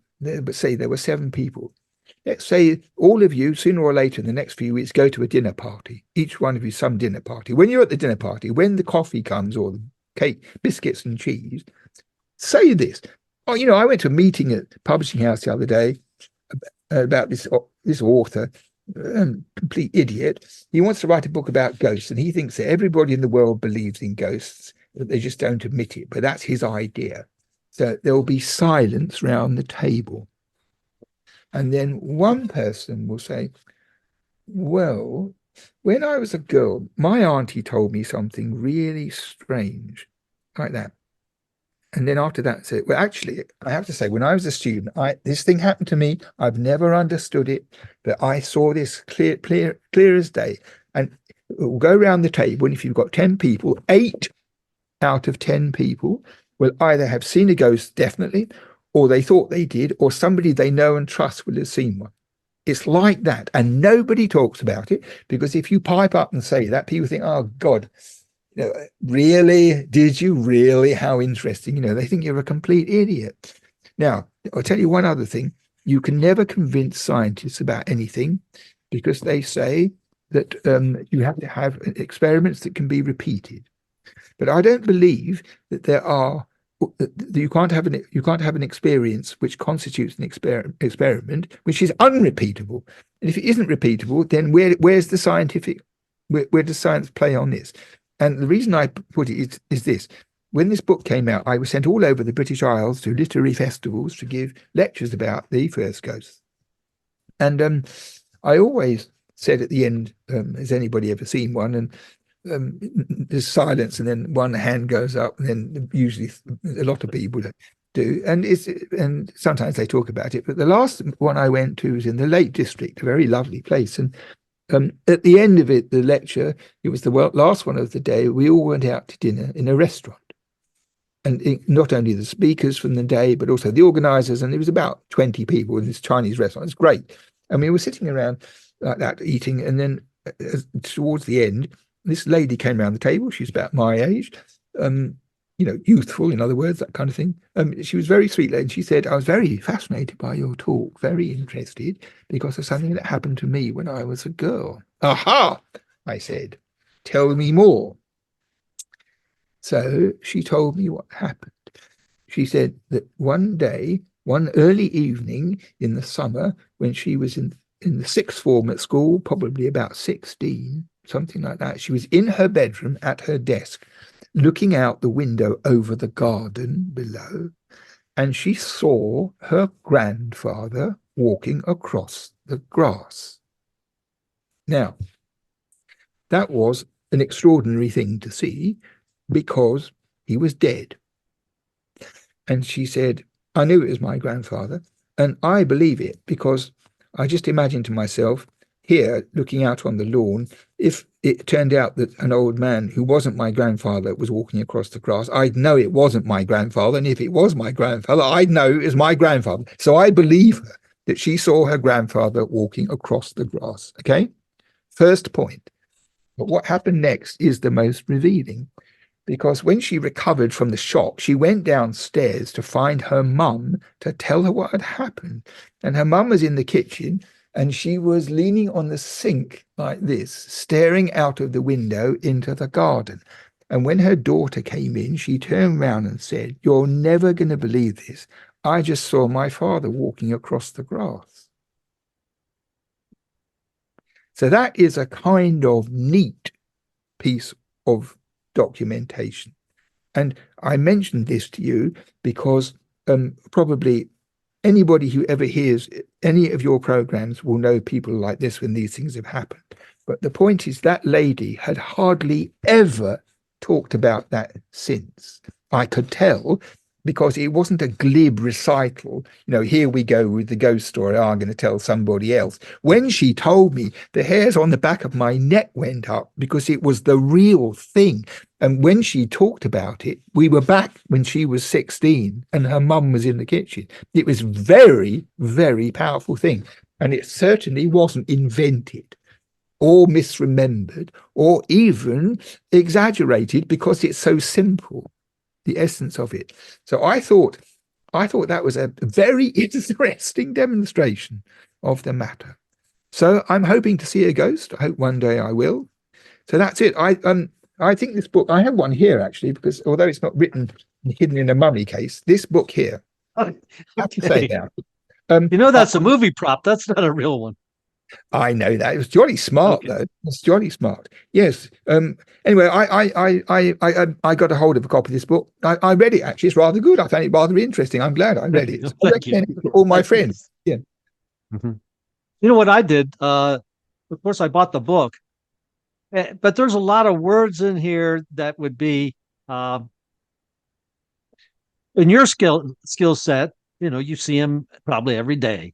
C: say there were 7 people, let's say all of you, sooner or later in the next few weeks, go to a dinner party, each one of you some dinner party. When you're at the dinner party, when the coffee comes or the cake, biscuits and cheese, say this. Oh, I went to a meeting at Publishing House the other day, about this author, complete idiot. He wants to write a book about ghosts, and he thinks that everybody in the world believes in ghosts, that they just don't admit it. But that's his idea. So there will be silence round the table, and then one person will say, well, when I was a girl, my auntie told me something really strange, like that. And then after that, say, well, actually, I have to say, when I was a student, this thing happened to me. I've never understood it, but I saw this clear as day. And we'll go around the table, and if you've got 10 people, 8 out of 10 people will either have seen a ghost, definitely, or they thought they did, or somebody they know and trust will have seen one. It's like that, and nobody talks about it, because if you pipe up and say that, people think, oh, God, really? Did you really? How interesting. They think you're a complete idiot. Now, I'll tell you one other thing. You can never convince scientists about anything, because they say that you have to have experiments that can be repeated. But I don't believe that you can't have an experience which constitutes an experiment which is unrepeatable. And if it isn't repeatable, then where's the scientific? Where does science play on this? And the reason I put it is this. When this book came out, I was sent all over the British Isles to literary festivals to give lectures about the first ghosts. And I always said at the end, has anybody ever seen one? And there's silence, and then one hand goes up, and then usually a lot of people do. And sometimes they talk about it. But the last one I went to was in the Lake District, a very lovely place. And at the end of it, the lecture, it was the last one of the day, we all went out to dinner in a restaurant. And not only the speakers from the day, but also the organizers. And there was about 20 people in this Chinese restaurant. It's great. And we were sitting around like that, eating. And then towards the end, this lady came around the table. She's about my age, youthful, in other words, that kind of thing. She was very sweet lady. She said, I was very fascinated by your talk, very interested, because of something that happened to me when I was a girl. Aha, I said, tell me more. So she told me what happened. She said that one day, one early evening in the summer, when she was in the sixth form at school, probably about 16, something like that, she was in her bedroom at her desk, looking out the window over the garden below, and she saw her grandfather walking across the grass. Now, that was an extraordinary thing to see, because he was dead. And she said, I knew it was my grandfather, and I believe it, because I just imagined to myself, here, looking out on the lawn, if it turned out that an old man who wasn't my grandfather was walking across the grass, I'd know it wasn't my grandfather. And if it was my grandfather, I'd know it was my grandfather. So I believe her that she saw her grandfather walking across the grass. Okay? First point. But what happened next is the most revealing, because when she recovered from the shock, she went downstairs to find her mum to tell her what had happened. And her mum was in the kitchen, and she was leaning on the sink like this, staring out of the window into the garden. And when her daughter came in, she turned round and said, you're never going to believe this. I just saw my father walking across the grass. So that is a kind of neat piece of documentation. And I mentioned this to you because probably anybody who ever hears any of your programs will know people like this when these things have happened. But the point is, that lady had hardly ever talked about that since. I could tell, because it wasn't a glib recital. Here we go with the ghost story. I'm going to tell somebody else. When she told me, the hairs on the back of my neck went up, because it was the real thing. And when she talked about it, we were back when she was 16 and her mum was in the kitchen. It was very, very powerful thing. And it certainly wasn't invented or misremembered or even exaggerated, because it's so simple, the essence of it. So I thought that was a very interesting demonstration of the matter. So I'm hoping to see a ghost. I hope one day I will. So that's it. I think this book, I have one here actually, because although it's not written, hidden in a mummy case, this book here, I have to say now,
B: You know, that's a movie prop. That's not a real one.
C: I know that. It was jolly smart,
B: Okay.
C: though. It's jolly smart. Yes. Anyway, I got a hold of a copy of this book. I read it, actually. It's rather good. I found it rather interesting. I'm glad I read it. I
B: Thank you.
C: recommend it to all my
B: Thank you.
C: friends. Yeah.
B: Mhm. You know what I did? Of course, I bought the book, but there's a lot of words in here that would be uh, in your skill set. You know, you see them probably every day.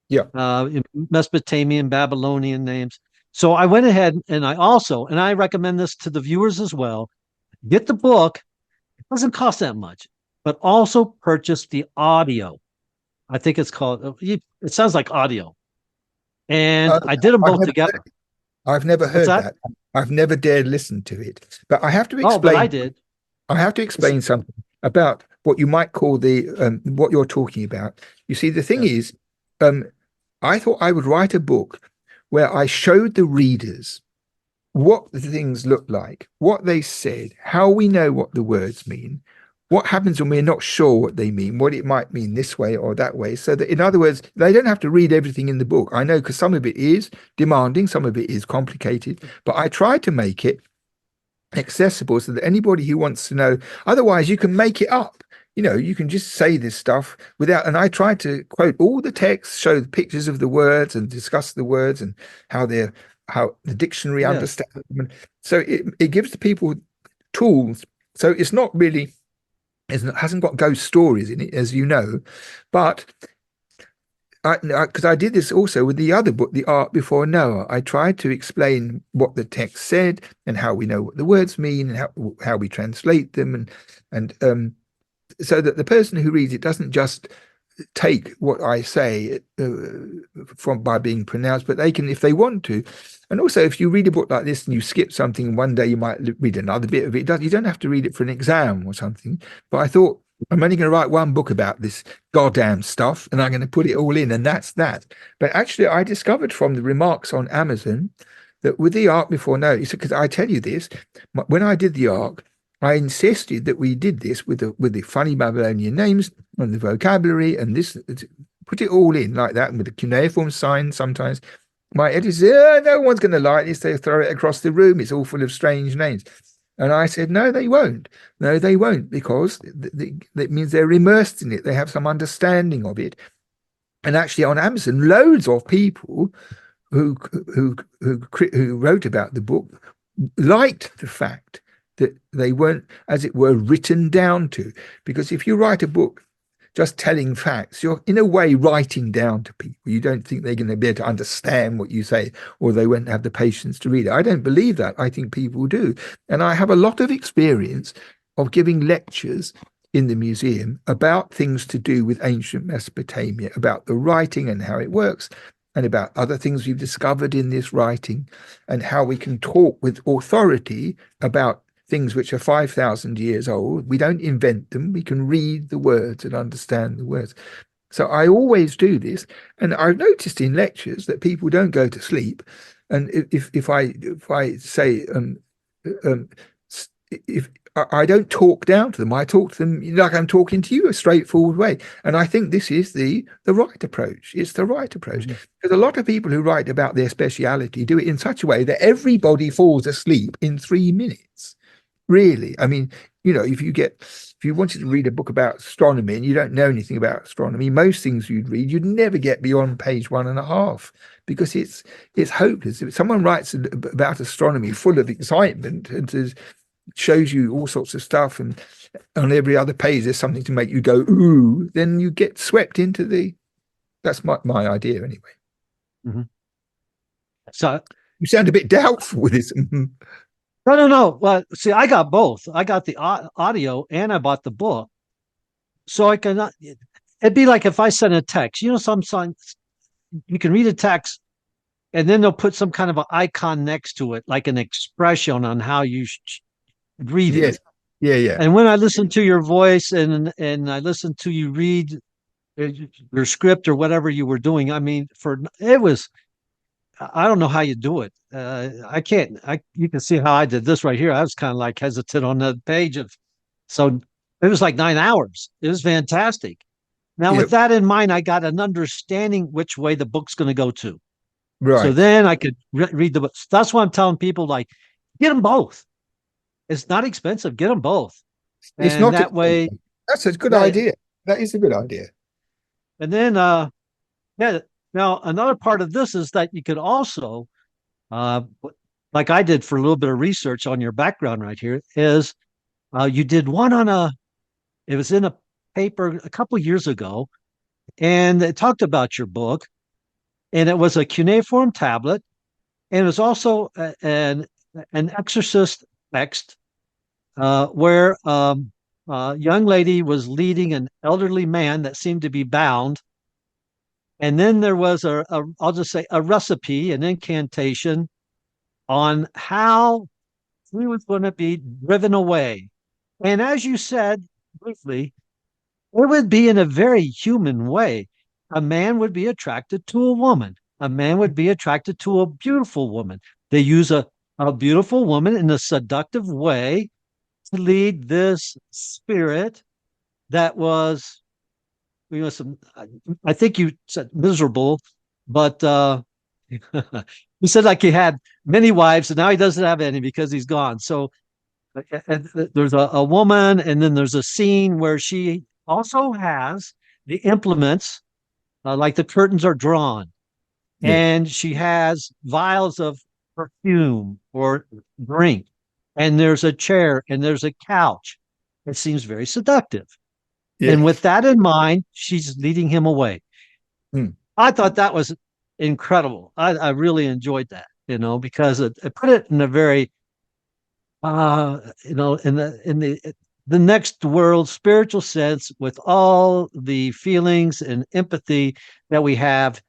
C: Yeah.
B: In Mesopotamian, Babylonian names. So I went ahead and I recommend this to the viewers as well. Get the book. It doesn't cost that much, but also purchase the audio. I think it's called, it sounds like audio. And
C: Uh,
B: I did them
C: I've
B: both
C: never
B: together.
C: I've never
B: What's
C: heard
B: that?
C: that. I've never dared listen to it. But I have to
B: Oh, but I
C: explain.
B: did.
C: I have to explain something about what you might call the what you're talking about. You see, the thing
B: Yeah.
C: is, um, I thought I would write a book where I showed the readers what the things look like, what they said, how we know what the words mean, what happens when we're not sure what they mean, what it might mean this way or that way. So that, in other words, they don't have to read everything in the book. I know because some of it is demanding, some of it is complicated, but I try to make it accessible so that anybody who wants to know, otherwise you can make it up. You know, you can just say this stuff without, and I try to quote all the text, show the pictures of the words and discuss the words and how they're, how the dictionary
B: Yes.
C: understands them. And so it gives the people tools. So it's not really, it hasn't got ghost stories in it, as you know, but because I did this also with the other book, The Ark Before Noah. I tried to explain what the text said and how we know what the words mean and how we translate them, and so that the person who reads it doesn't just take what I say from by being pronounced, but they can, if they want to. And also, if you read a book like this and you skip something, one day you might read another bit of it. You don't have to read it for an exam or something. But I thought, I'm only going to write one book about this goddamn stuff, and I'm going to put it all in, and that's that. But actually, I discovered from the remarks on Amazon that with the Ark Before Noah, because I tell you this, when I did the Ark, I insisted that we did this with the funny Babylonian names and the vocabulary and this, put it all in like that, and with the cuneiform signs. Sometimes my editor said, oh, no one's going to like this. They'll throw it across the room. It's all full of strange names. And I said, no, they won't. No, they won't, because that means they're immersed in it. They have some understanding of it. And actually, on Amazon, loads of people who wrote about the book liked the fact that they weren't, as it were, written down to. Because if you write a book just telling facts, you're in a way writing down to people. You don't think they're going to be able to understand what you say, or they won't have the patience to read it. I don't believe that. I think people do. And I have a lot of experience of giving lectures in the museum about things to do with ancient Mesopotamia, about the writing and how it works, and about other things we've discovered in this writing, and how we can talk with authority about things which are 5,000 years old. We don't invent them. We can read the words and understand the words. So I always do this. And I've noticed in lectures that people don't go to sleep. And if I say, if I don't talk down to them, I talk to them like I'm talking to you, a straightforward way. And I think this is the right approach. It's the right approach.
B: Mhm.
C: Because a lot of people who write about their speciality do it in such a way that everybody falls asleep in 3 minutes. Really, I mean, you know, if you wanted to read a book about astronomy and you don't know anything about astronomy, most things you'd read, you'd never get beyond page 1.5, because it's hopeless. If someone writes about astronomy full of excitement and shows you all sorts of stuff, and on every other page there's something to make you go ooh, then you get swept into the. That's my idea anyway.
B: Mhm. So
C: You sound a bit doubtful with this.
B: no. Well, see, I got both. I got the audio and I bought the book, so I can. It'd be like if I sent a text. You know, sometimes you can read a text, and then they'll put some kind of an icon next to it, like an expression on how you read
C: Yes.
B: it.
C: Yeah.
B: And when I listen to your voice and I listen to you read your script or whatever you were doing, I mean, it was. I don't know how you do it. I can't. You can see how I did this right here. I was kind of like hesitant on the page so it was like 9 hours. It was fantastic. Now,
C: Yeah.
B: with that in mind, I got an understanding which way the book's going to go to. So
C: Right.
B: then I could read the books. That's why I'm telling people, like, get them both. It's not expensive. Get them both.
C: It's
B: And
C: not
B: that way,
C: expensive. That's a good
B: yeah.
C: idea. That is a good idea.
B: And then, yeah. Now, another part of this is that you could also, uh, like I did for a little bit of research on your background right here, is you did one on it was in a paper a couple years ago, and it talked about your book, and it was a cuneiform tablet, and it was also an exorcist text where a young lady was leading an elderly man that seemed to be bound. And then there was I'll just say a recipe, an incantation on how he was going to be driven away. And as you said briefly, it would be in a very human way. A man would be attracted to a woman. A man would be attracted to a beautiful woman. They use a beautiful woman in a seductive way to lead this spirit that was, some, I think you said miserable, but he said like he had many wives and now he doesn't have any because he's gone. So there's a woman, and then there's a scene where she also has the implements, like the curtains are drawn,
C: Yes.
B: and she has vials of perfume or drink, and there's a chair and there's a couch. It seems very seductive. And with
C: Yes.
B: that in mind, she's leading him away.
C: Mm.
B: I thought that was incredible. I really enjoyed that, because it put it in a very, in the next world spiritual sense, with all the feelings and empathy that we have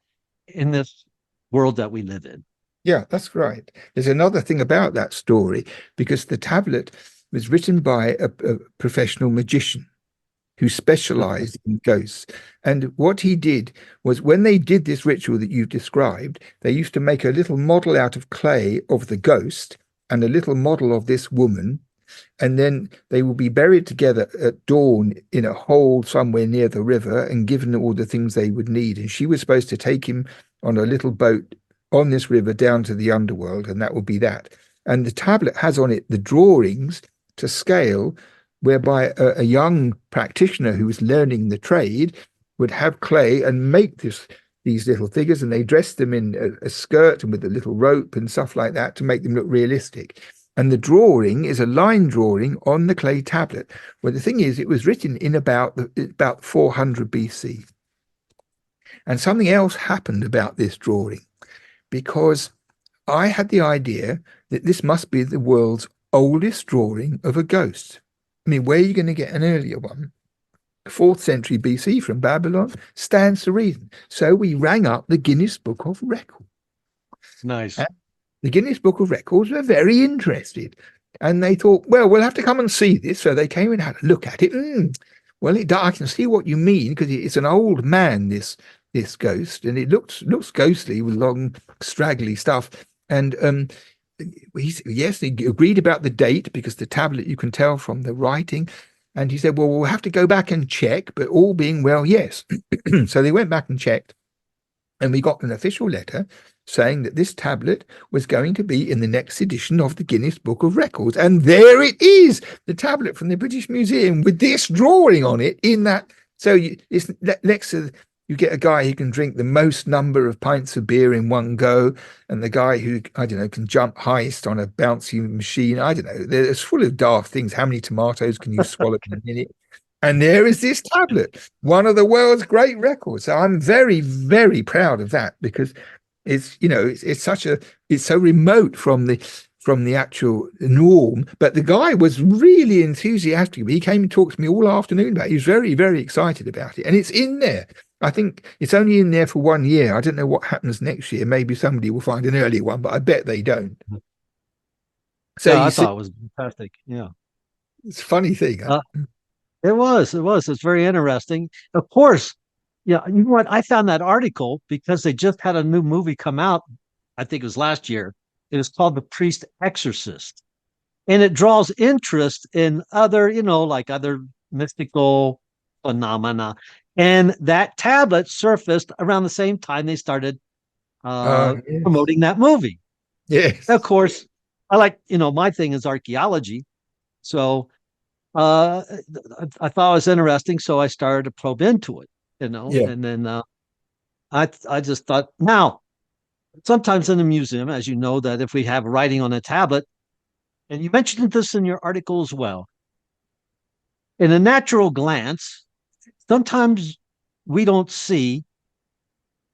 B: in this world that we live in.
C: Yeah, that's right. There's another thing about that story because the tablet was written by a professional magician who specialized in ghosts. And what he did was when they did this ritual that you've described, they used to make a little model out of clay of the ghost and a little model of this woman. And then they will be buried together at dawn in a hole somewhere near the river and given all the things they would need. And she was supposed to take him on a little boat on this river down to the underworld, and that would be that. And the tablet has on it the drawings to scale, whereby a young practitioner who was learning the trade would have clay and make these little figures, and they dressed them in a skirt and with a little rope and stuff like that to make them look realistic. And the drawing is a line drawing on the clay tablet. Well, the thing is, it was written in about 400 BC. And something else happened about this drawing, because I had the idea that this must be the world's oldest drawing of a ghost. I mean, where are you going to get an earlier one? 4th century BC from Babylon stands to reason. So we rang up the Guinness Book of Records.
B: Nice.
C: And the Guinness Book of Records were very interested. And they thought, well, we'll have to come and see this. So they came and had a look at it. Well, I can see what you mean, because it's an old man, this ghost, and it looks ghostly with long, straggly stuff. And he agreed about the date, because the tablet you can tell from the writing. And he said, well, we'll have to go back and check, but all being well, yes. So they went back and checked, and we got an official letter saying that this tablet was going to be in the next edition of the Guinness Book of Records. And there it is, the tablet from the British Museum with this drawing on it in that. So it's next to, you get a guy who can drink the most number of pints of beer in one go, and the guy who, I don't know, can jump highest on a bouncy machine. I don't know. It's full of daft things. How many tomatoes can you swallow in a minute? And there is this tablet, one of the world's great records. So I'm very, very proud of that, because it's so remote from the actual norm. But the guy was really enthusiastic. He came and talked to me all afternoon about it. He was very, very excited about it. And it's in there. I think it's only in there for 1 year. I don't know what happens next year. Maybe somebody will find an earlier one, but I bet they don't. So
B: yeah, I thought it was fantastic. Yeah.
C: It's a funny thing.
B: It was. It's very interesting. Of course, yeah. You know what? I found that article because they just had a new movie come out. I think it was last year. It is called The Priest Exorcist. And it draws interest in other, like other mystical phenomena. And that tablet surfaced around the same time they started
C: Yes.
B: promoting that movie. Of
C: Yes.
B: course, I like, my thing is archaeology. So uh, I thought it was interesting. So I started to probe into it,
C: Yeah.
B: and then I just thought, now, sometimes in a museum, as you know, that if we have writing on a tablet, and you mentioned this in your article as well, in a natural glance, sometimes we don't see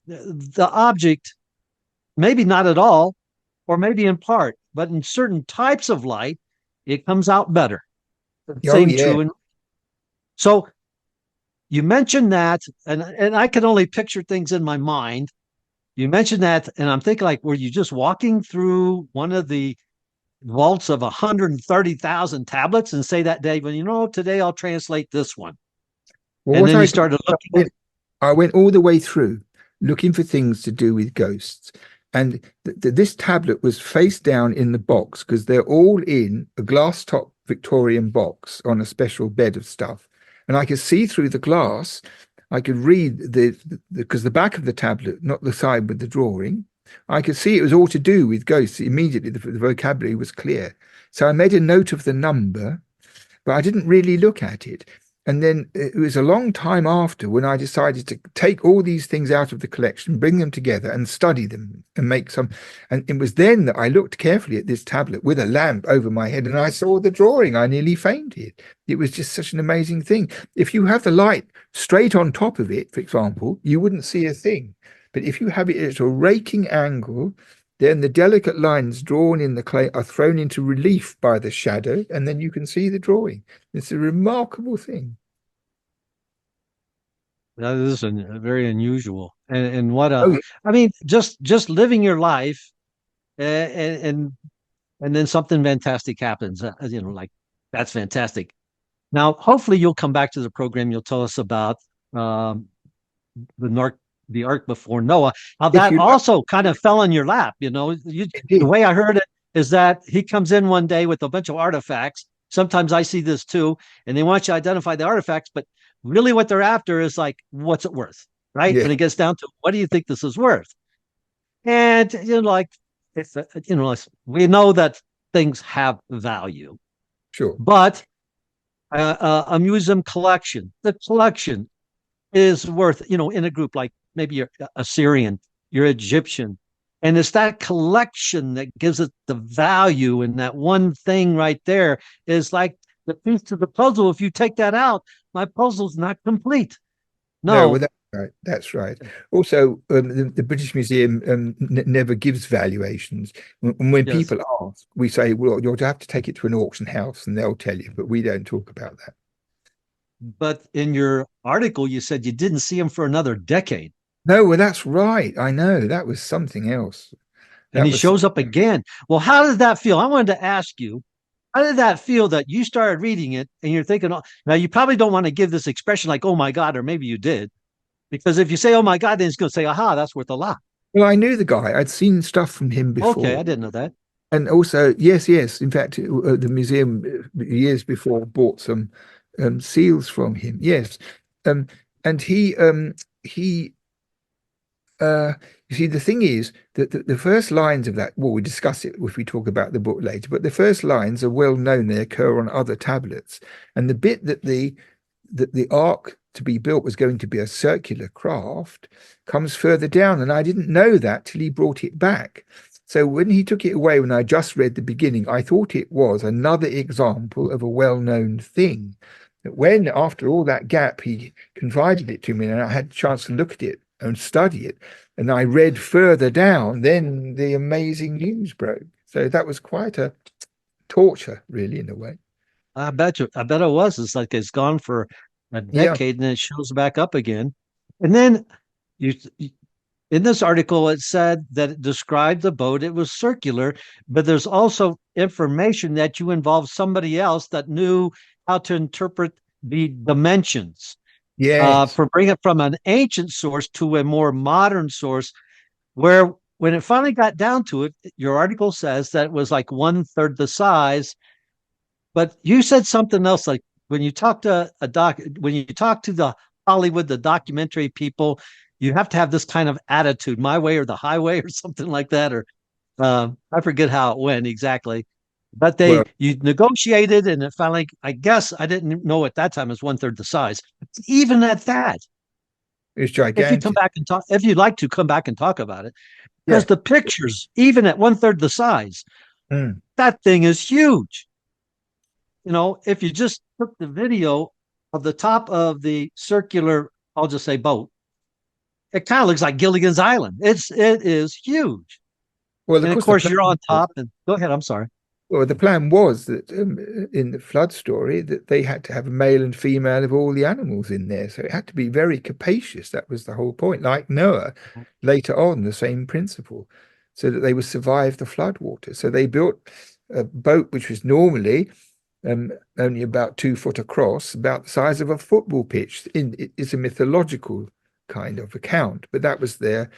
B: the object, maybe not at all, or maybe in part, but in certain types of light, it comes out better.
C: Oh,
B: Same
C: yeah.
B: true. And so you mentioned that, and I can only picture things in my mind. You mentioned that, and I'm thinking, like, were you just walking through one of the vaults of 130,000 tablets and say that day, well, today I'll translate this one.
C: Well,
B: And
C: what
B: then
C: I
B: you
C: did,
B: started looking.
C: I went all the way through looking for things to do with ghosts. And this tablet was face down in the box because they're all in a glass top Victorian box on a special bed of stuff. And I could see through the glass. I could read because the back of the tablet, not the side with the drawing, I could see it was all to do with ghosts. Immediately, the vocabulary was clear. So I made a note of the number, but I didn't really look at it. And then it was a long time after when I decided to take all these things out of the collection, bring them together and study them and make some. And it was then that I looked carefully at this tablet with a lamp over my head and I saw the drawing. I nearly fainted. It was just such an amazing thing. If you have the light straight on top of it, for example, you wouldn't see a thing. But if you have it at a raking angle, then the delicate lines drawn in the clay are thrown into relief by the shadow, and then you can see the drawing. It's a remarkable thing.
B: That is very unusual. And what
C: Oh, yeah.
B: I mean, just living your life, and then something fantastic happens. Like, that's fantastic. Now, hopefully, you'll come back to the program. You'll tell us about um, the the Ark before Noah. How
C: If
B: that
C: you like,
B: also kind of fell in your lap.
C: it
B: The
C: did.
B: way I heard it is that he comes in one day with a bunch of artifacts. Sometimes I see this too, and they want you to identify the artifacts, but really what they're after is like, what's it worth, right?
C: Yeah,
B: When it gets down to, what do you think this is worth? And like, it's we know that things have value,
C: sure.
B: but a museum collection, the collection is worth, in a group like maybe you're Assyrian, you're Egyptian. And it's that collection that gives it the value. And that one thing right there is like the piece to the puzzle. If you take that out, my puzzle's not complete.
C: No, well,
B: No.
C: that's right. That's right. Also, the British Museum never gives valuations. When
B: Yes.
C: people ask, we say, well, you'll have to take it to an auction house and they'll tell you, but we don't talk about that.
B: But in your article, you said you didn't see him for another decade.
C: No, well, that's right. I know. That was something else.
B: And
C: That
B: he
C: was,
B: shows up again. Well, how does that feel? I wanted to ask you, how did that feel that you started reading it and you're thinking, oh, now you probably don't want to give this expression like, oh my God, or maybe you did. Because if you say, oh my God, then it's going to say, aha, that's worth a lot.
C: well, I knew the guy. I'd seen stuff from him
B: Okay,
C: before.
B: I didn't know that.
C: And also, yes, yes. In fact, the museum years before bought some seals from him. Yes, um, and he. You see, the thing is that the first lines of that. Well, we discuss it if we talk about the book later. But the first lines are well known; they occur on other tablets. And the bit that the ark to be built was going to be a circular craft comes further down, and I didn't know that till he brought it back. So when he took it away, when I just read the beginning, I thought it was another example of a well-known thing. But when, after all that gap, he confided it to me and I had a chance to look at it and study it, and I read further down, then the amazing news broke. So that was quite a torture, really, in a way.
B: I bet you. I bet it was. It's like it's gone for a
C: Yeah.
B: decade and then it shows back up again. And then you, in this article, it said that it described the boat. It was circular, but there's also information that you involved somebody else that knew how to interpret the dimensions.
C: Yes.
B: For bring it from an ancient source to a more modern source, where when it finally got down to it, your article says that it was like one third the size. But you said something else, like when you talk to when you talk to the Hollywood, the documentary people, you have to have this kind of attitude, my way or the highway or something like that. Or I forget how it went exactly. But
C: Well,
B: you negotiated and it finally, I guess I didn't know at that time it was one third the size. Even at that,
C: it's
B: if you come
C: gigantic.
B: back and talk, if you'd like to come back and talk about it, because
C: Yeah.
B: the pictures, even at one third the size,
C: Mm.
B: that thing is huge. If you just took the video of the top of the circular, I'll just say boat, it kind of looks like Gilligan's Island. It is huge.
C: Well, of
B: And of
C: course, the
B: course,
C: plan
B: you're on
C: was,
B: top. And go ahead. I'm sorry.
C: well, the plan was that in the flood story that they had to have a male and female of all the animals in there, so it had to be very capacious. That was the whole point. Like Noah, later on, the same principle, so that they would survive the flood water. So they built a boat which was normally only about 2 foot across, about the size of a football pitch. It's a mythological kind of account, but that was there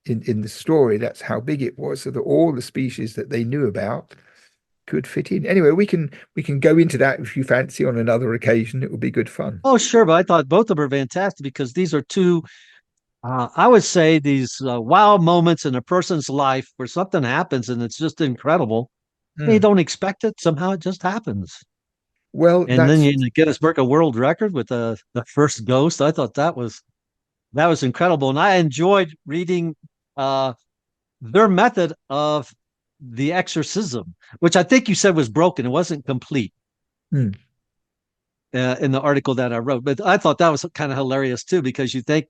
C: in the story. That's how big it was, so that all the species that they knew about could fit in. Anyway, we can go into that if you fancy on another occasion. It would be good fun.
B: Oh, sure. But I thought both of them are fantastic because these are two, I would say, these wow moments in a person's life where something happens and it's just incredible. You
C: Hmm.
B: don't expect it. Somehow it just happens.
C: Well,
B: And then
C: that's
B: you Guinness Book of World Record with the first ghost. I thought that was incredible. And I enjoyed reading uh, their method of the exorcism, which I think you said was broken. It wasn't complete
C: hmm.
B: in the article that I wrote. But I thought that was kind of hilarious too, because you think,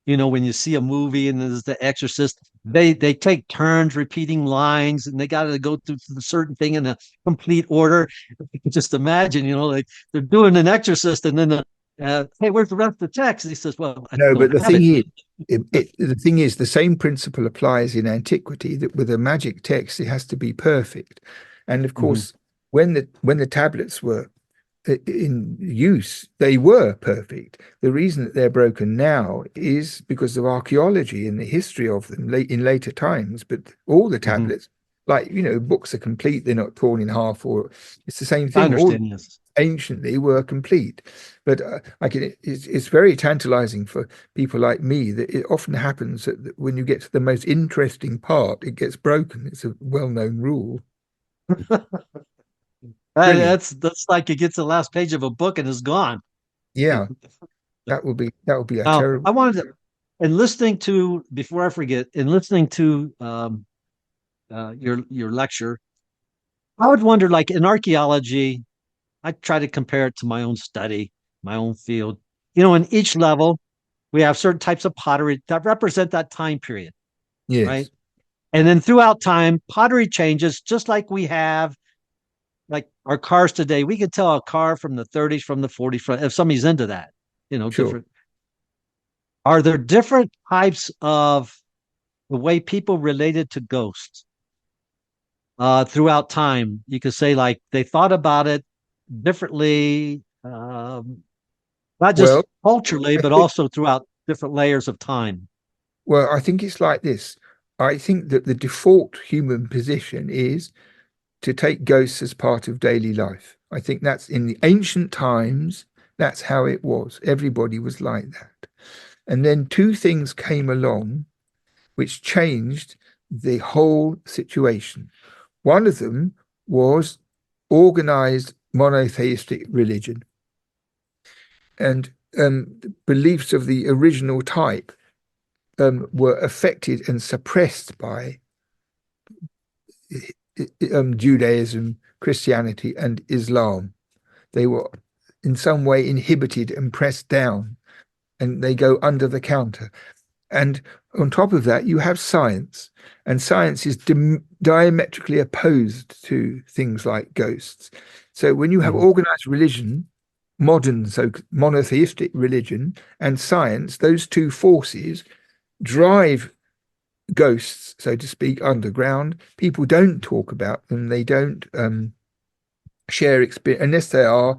B: when you see a movie and there's the exorcist, they take turns repeating lines and they got to go through the certain thing in a complete order. You can just imagine, like they're doing an exorcist and then hey, where's the rest of the text? And he says, well, I
C: No, but
B: don't
C: the
B: have
C: thing
B: it.
C: is, the thing is, the same principle applies in antiquity, that with a magic text, it has to be perfect. And of
B: Mhm.
C: course, when the tablets were in use, they were perfect. The reason that they're broken now is because of archaeology and the history of them in later times. But all the
B: Mhm.
C: tablets, like, books are complete, they're not torn in half, or it's the same
B: I
C: thing. All
B: understand. Yes.
C: anciently were complete. But it's very tantalizing for people like me that it often happens that when you get to the most interesting part, it gets broken. It's a well-known rule. Brilliant.
B: That's like it gets the last page of a book and is gone.
C: Yeah, that would be a
B: Now,
C: terrible.
B: I wanted to, and listening to, before I forget, in listening to your lecture, I would wonder, like in archaeology, I try to compare it to my own study, my own field. In each level, we have certain types of pottery that represent that time period, right?
C: Yes,
B: And then throughout time, pottery changes, just like we have, like our cars today. We can tell a car from the 30s, from the 40s, if somebody's into that,
C: sure.
B: different. Are there different types of the way people related to ghosts throughout time? You could say like they thought about it differently, not
C: Well,
B: just culturally,
C: I
B: but
C: think
B: also throughout different layers of time.
C: I think it's like this. I think that the default human position is to take ghosts as part of daily life. I think that's in the ancient times, that's how it was. Everybody was like that. And then two things came along which changed the whole situation. One of them was organized monotheistic religion and beliefs of the original type were affected and suppressed by Judaism, Christianity, and Islam. They were in some way inhibited and pressed down, and they go under the counter. And on top of that, you have science, and science is diametrically opposed to things like ghosts. So when you have
B: Mhm.
C: organized religion, modern, so monotheistic religion, and science, those two forces drive ghosts, so to speak, underground. People don't talk about them. They don't share experience unless they are,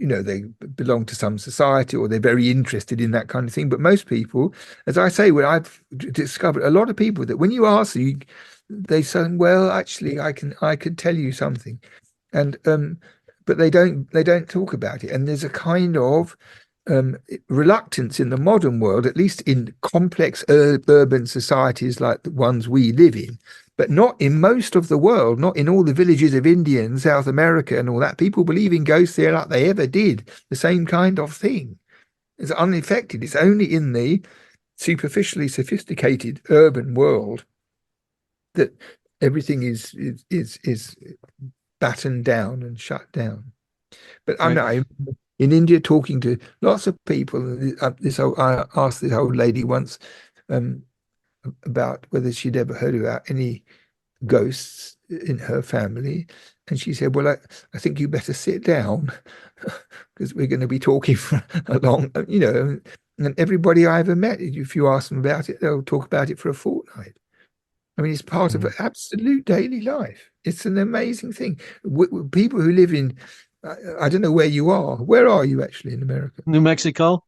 C: they belong to some society or they're very interested in that kind of thing. But most people, as I say, when I've discovered a lot of people that when you ask them, they say, "Well, actually, I could tell you something," and but they don't talk about it. And there's a kind of reluctance in the modern world, at least in complex urban societies like the ones we live in, but not in most of the world, not in all the villages of India and South America and all that. People believe in ghosts there like they ever did, the same kind of thing. It's unaffected. It's only in the superficially sophisticated urban world that everything is battened down and shut down. But I'm in India talking to lots of people. I asked this old lady once about whether she'd ever heard about any ghosts in her family, and she said, "Well, I think you better sit down because we're going to be talking for a long, And everybody I ever met, if you ask them about it, they'll talk about it for a fortnight. I mean, it's part of absolute daily life. It's an amazing thing. People who live in, I don't know where you are. Where are you actually in America?
B: New Mexico.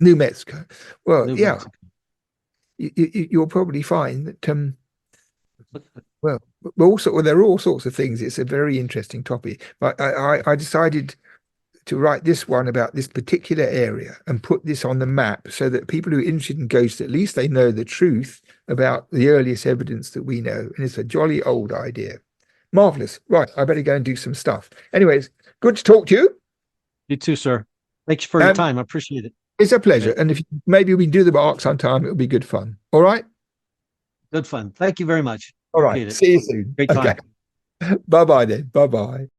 C: New Mexico. Well,
B: New
C: yeah.
B: Mexico.
C: You'll probably find that, well, there are all sorts of things. It's a very interesting topic. But I decided to write this one about this particular area and put this on the map so that people who are interested in ghosts, at least they know the truth about the earliest evidence that we know. And it's a jolly old idea. Marvelous. Right. I better go and do some stuff. Anyways, good to talk to you.
B: You too, sir. Thanks for your time. I appreciate it.
C: It's a pleasure. And if maybe we can do the arc sometime, it'll be good fun. All right.
B: Good fun. Thank you very much.
C: All right. See you soon.
B: Great time.
C: Okay. Bye-bye then. Bye-bye.